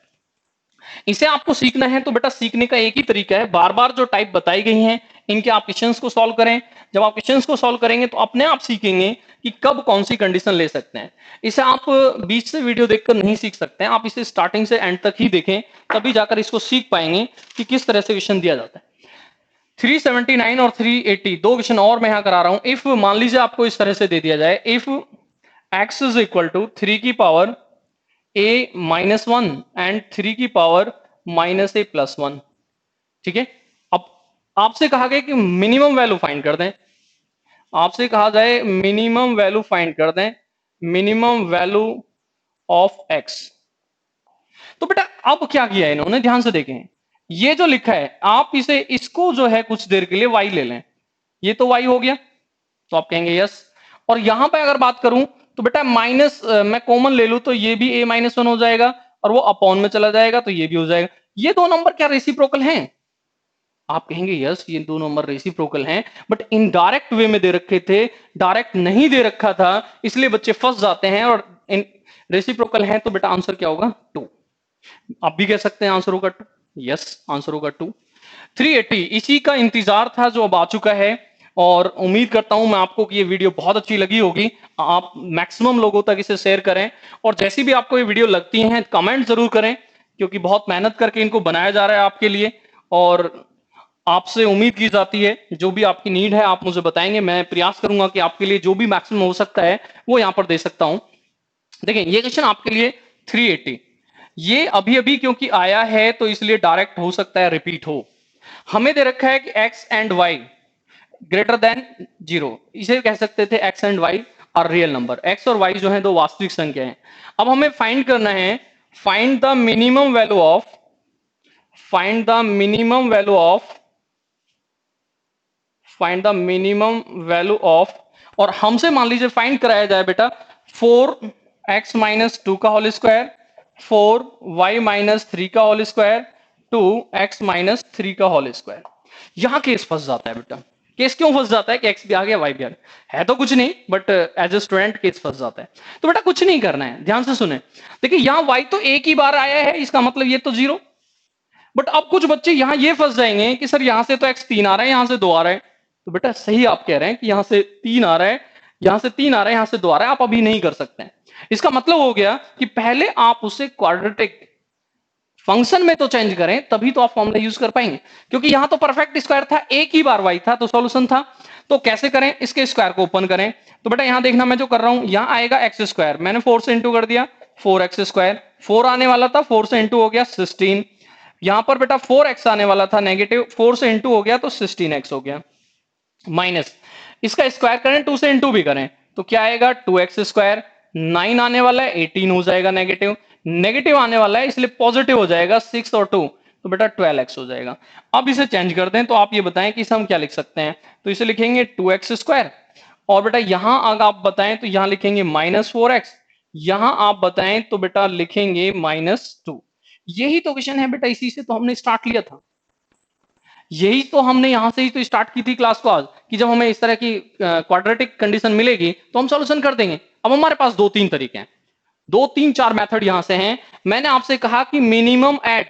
इसे आपको सीखना है तो बेटा सीखने का एक ही तरीका है, बार बार जो टाइप बताई गई हैं इनके आप क्वेश्चंस को सॉल्व करें। जब आप क्वेश्चंस को सॉल्व करेंगे तो अपने आप सीखेंगे कि कब कौन सी कंडीशन ले सकते हैं। इसे आप बीच से वीडियो देखकर नहीं सीख सकते हैं, आप इसे स्टार्टिंग से एंड तक ही देखें, तभी जाकर इसको सीख पाएंगे कि किस तरह से क्वेश्चन दिया जाता है। 379 और 380 दो क्वेश्चन और मैं यहां करा रहा हूं। इफ मान लीजिए आपको इस तरह से दे दिया जाए, if x is equal to 3 की पावर a माइनस 1 एंड 3 की पावर माइनस a प्लस 1, ठीक है। अब आपसे कहा गया कि मिनिमम वैल्यू फाइंड कर दें, आपसे कहा जाए मिनिमम वैल्यू फाइंड कर दें, मिनिमम वैल्यू ऑफ एक्स। तो बेटा अब क्या किया है इन्होंने, ध्यान से देखें, ये जो लिखा है आप इसे इसको जो है कुछ देर के लिए y ले लें, ये तो y हो गया, तो आप कहेंगे यस। और यहां पे अगर बात करूं तो बेटा माइनस मैं कॉमन ले लूं तो ये भी a-1 हो जाएगा और वो अपॉन में चला जाएगा तो ये भी हो जाएगा। ये दो नंबर क्या रेसिप्रोकल हैं? आप कहेंगे यस ये दो नंबर रेसिप्रोकल हैं, बट इनडायरेक्ट वे में दे रखे थे, डायरेक्ट नहीं दे रखा था, इसलिए बच्चे फंस जाते हैं। और इन रेसिप्रोकल हैं तो बेटा आंसर क्या होगा? 2। आप भी कह सकते हैं आंसर होगा 2। यस आंसर होगा 2। 380 इसी का इंतजार था जो अब आ चुका है, और उम्मीद करता हूं मैं आपको कि ये वीडियो बहुत अच्छी लगी होगी। आप मैक्सिमम लोगों तक इसे शेयर करें, और जैसी भी आपको ये वीडियो लगती हैं कमेंट जरूर करें, क्योंकि बहुत मेहनत करके इनको बनाया जा रहा है आपके लिए, और आपसे उम्मीद की जाती है जो भी आपकी नीड है आप मुझे बताएंगे, मैं प्रयास करूंगा कि आपके लिए जो भी मैक्सिमम हो सकता है वो यहां पर दे सकता हूं। देखिए ये क्वेश्चन आपके लिए 380, ये अभी अभी क्योंकि आया है तो इसलिए डायरेक्ट हो सकता है रिपीट हो। हमें दे रखा है कि x and y greater than 0, इसे कह सकते थे x and y are real number, x और y जो है दो वास्तविक संख्या हैं। अब हमें फाइंड करना है, find the minimum value of, find the minimum value of, find the minimum value of, और हमसे मान लीजिए फाइंड कराया जाए बेटा 4x माइनस 2 का होल स्क्वायर, 4y माइनस 3 का होल स्क्वायर, 2x माइनस 3 का होल स्क्वायर। यहां केस फंस जाता है बेटा। केस क्यों फंस जाता है कि x भी आ गया y भी आ गया, है तो कुछ नहीं, but as a student case फंस जाता है। तो बेटा कुछ नहीं करना है, ध्यान से सुने। देखिए यहां y तो एक ही बार आया है, इसका मतलब ये तो 0। बट अब कुछ बच्चे यहां ये फंस जाएंगे कि सर यहां से तो x 3 आ रहा है, यहां से 2 आ रहा है। तो बेटा सही आप कह रहे हैं कि यहां से 3 आ रहा है, यहां से 3 आ रहा है, यहां से 2 आ रहा है, आप अभी नहीं कर सकते हैं। इसका मतलब हो गया कि पहले आप उसे क्वाड्रेटिक फंक्शन में तो चेंज करें, तभी तो आप फॉर्मूला यूज कर पाएंगे। क्योंकि यहां तो परफेक्ट स्क्वायर था, एक ही बार y था तो सॉल्यूशन था। तो कैसे करें, इसके स्क्वायर को ओपन करें। तो बेटा यहां देखना मैं जो कर रहा हूं, यहां आएगा एक्स स्क्वायर, मैंने 4 से इंटू कर दिया, 4x स्क्वायर, 4 आने वाला था 4 से इंटू हो गया 16। यहां पर बेटा 4x आने वाला था नेगेटिव, 4 से इंटू हो गया तो 16x हो गया, माइनस इसका स्क्वायर करें 2 से इंटू भी करें तो क्या आएगा 2x स्क्वायर, 9 आने वाला है 18 हो जाएगा नेगेटिव, नेगेटिव आने वाला है इसलिए पॉजिटिव हो जाएगा 6 और 2 तो बेटा 12x हो जाएगा। अब इसे चेंज कर दें तो आप ये बताएं कि इसे हम क्या लिख सकते हैं, तो इसे लिखेंगे 2x स्क्वायर, और बेटा यहां अगर आप बताएं तो यहां लिखेंगे -4x, यहां आप बताएं तो बेटा लिखेंगे -2। यही तो क्वेश्चन है बेटा, इसी से तो हमने स्टार्ट लिया था, यही तो हमने यहां से ही तो स्टार्ट की थी क्लास को आज, कि जब हमें इस तरह की क्वाड्रेटिक कंडीशन मिलेगी तो हम सॉल्यूशन कर देंगे। अब हमारे पास 2-3 तरीके हैं, 2-3-4 मेथड यहां से हैं। मैंने आपसे कहा कि मिनिमम एट,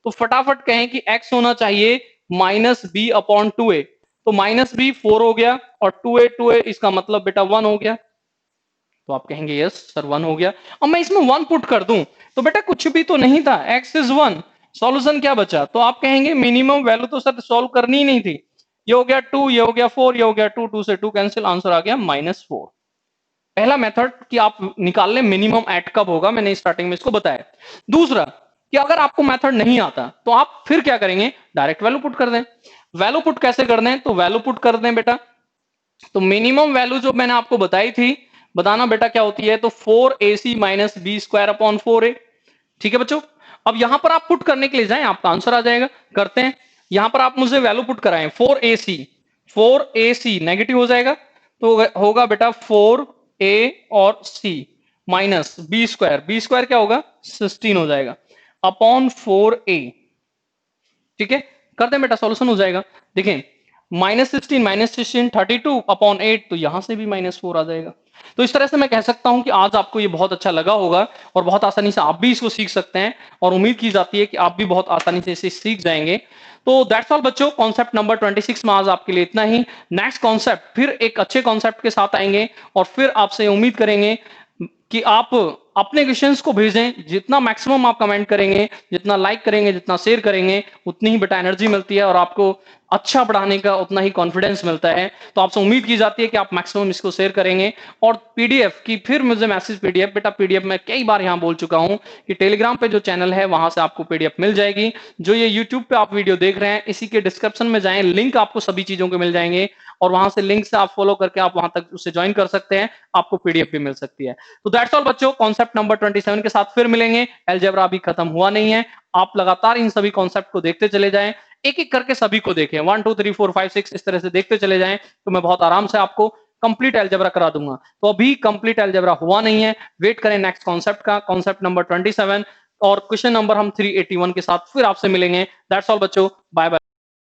तो फटाफट कहें कि x होना चाहिए -b/2a, तो -b 4 हो गया और 2a इसका मतलब बेटा 1 हो गया, तो आप कहेंगे यस सर 1 हो गया। अब मैं इसमें 1 पुट कर दूं तो बेटा कुछ भी तो नहीं था, x इज 1, सॉल्यूशन क्या बचा, तो आप कहेंगे मिनिमम वैल्यू तो सर सॉल्व करनी ही नहीं थी, ये हो गया 2, ये हो गया 4, ये हो गया 2, 2 से 2 कैंसिल, आंसर आ गया -4। पहला मेथड कि आप निकाल लें मिनिमम एट कब होगा, मैंने स्टार्टिंग में इसको बताया। दूसरा कि अगर आपको मेथड नहीं आता तो आप फिर क्या करेंगे, डायरेक्ट वैल्यू पुट कर दें। वैल्यू पुट कैसे कर दें, तो वैल्यू पुट कर दें बेटा, तो मिनिमम वैल्यू जो मैंने आपको बताई थी, बताना बेटा क्या होती है, तो 4ac minus B square upon 4a। ठीक है बच्चों, अब यहां पर आप पुट करने के लिए जाएं, आपका आंसर आ जाएगा। करते हैं, यहां पर आप मुझे वैल्यू पुट कराएं 4ac, 4ac नेगेटिव हो जाएगा तो होगा बेटा 4a और c माइनस बी स्क्वायर क्या होगा 16 हो जाएगा अपॉन 4a। ठीक है, करते हैं बेटा, सॉल्यूशन हो जाएगा। देखें -16 32 अपॉन 8, तो यहां से भी -4 आ जाएगा। तो इस तरह से मैं कह सकता हूं कि आज आपको ये बहुत अच्छा लगा होगा और बहुत आसानी से आप भी इसको सीख सकते हैं, और उम्मीद की जाती है कि आप भी बहुत आसानी से इसे सीख जाएंगे। तो दैट्स ऑल बच्चों, कॉन्सेप्ट नंबर 26 में आज आपके लिए इतना ही। नेक्स्ट कॉन्सेप्ट फिर एक अच्छे कॉन्सेप्ट के साथ आएंगे और फिर आपसे उम्मीद करेंगे कि आप अपने क्वेश्चंस को भेजें। जितना मैक्सिमम आप कमेंट करेंगे, जितना लाइक करेंगे, जितना शेयर करेंगे, उतनी ही बेटा एनर्जी मिलती है और आपको अच्छा पढ़ाने का उतना ही कॉन्फिडेंस मिलता है। तो आपसे उम्मीद की जाती है कि आप मैक्सिमम इसको शेयर करेंगे। और पीडीएफ की फिर मुझे मैसेज पीडीएफ, बेटा पीडीएफ मैं कई बार यहाँ बोल चुका हूँ कि टेलीग्राम पे जो चैनल है वहां से आपको पीडीएफ मिल जाएगी। जो ये यूट्यूब पे आप वीडियो देख रहे हैं, इसी के डिस्क्रिप्शन में जाएं, लिंक आपको सभी चीजों के मिल जाएंगे और वहां से लिंक से आप फॉलो करके आप वहां तक उससे ज्वाइन कर सकते हैं, आपको पीडीएफ भी मिल सकती है। तो दैट्स ऑल बच्चों, कॉन्सेप्ट नंबर 27 के साथ फिर मिलेंगे। अलजेब्रा अभी खत्म हुआ नहीं है, आप लगातार इन सभी कॉन्सेप्ट को देखते चले जाएं, एक एक करके सभी को देखें, 1 2 3 4 5 6 इस तरह से देखते चले जाएं, तो मैं बहुत आराम से आपको कंप्लीट अलजेब्रा करा दूंगा। तो अभी कंप्लीट अलजेब्रा हुआ नहीं है, वेट करें नेक्स्ट कॉन्सेप्ट का, कॉन्सेप्ट नंबर 27 और क्वेश्चन नंबर हम 381 के साथ फिर आपसे मिलेंगे। दैट्स ऑल बच्चों, बाय बाय।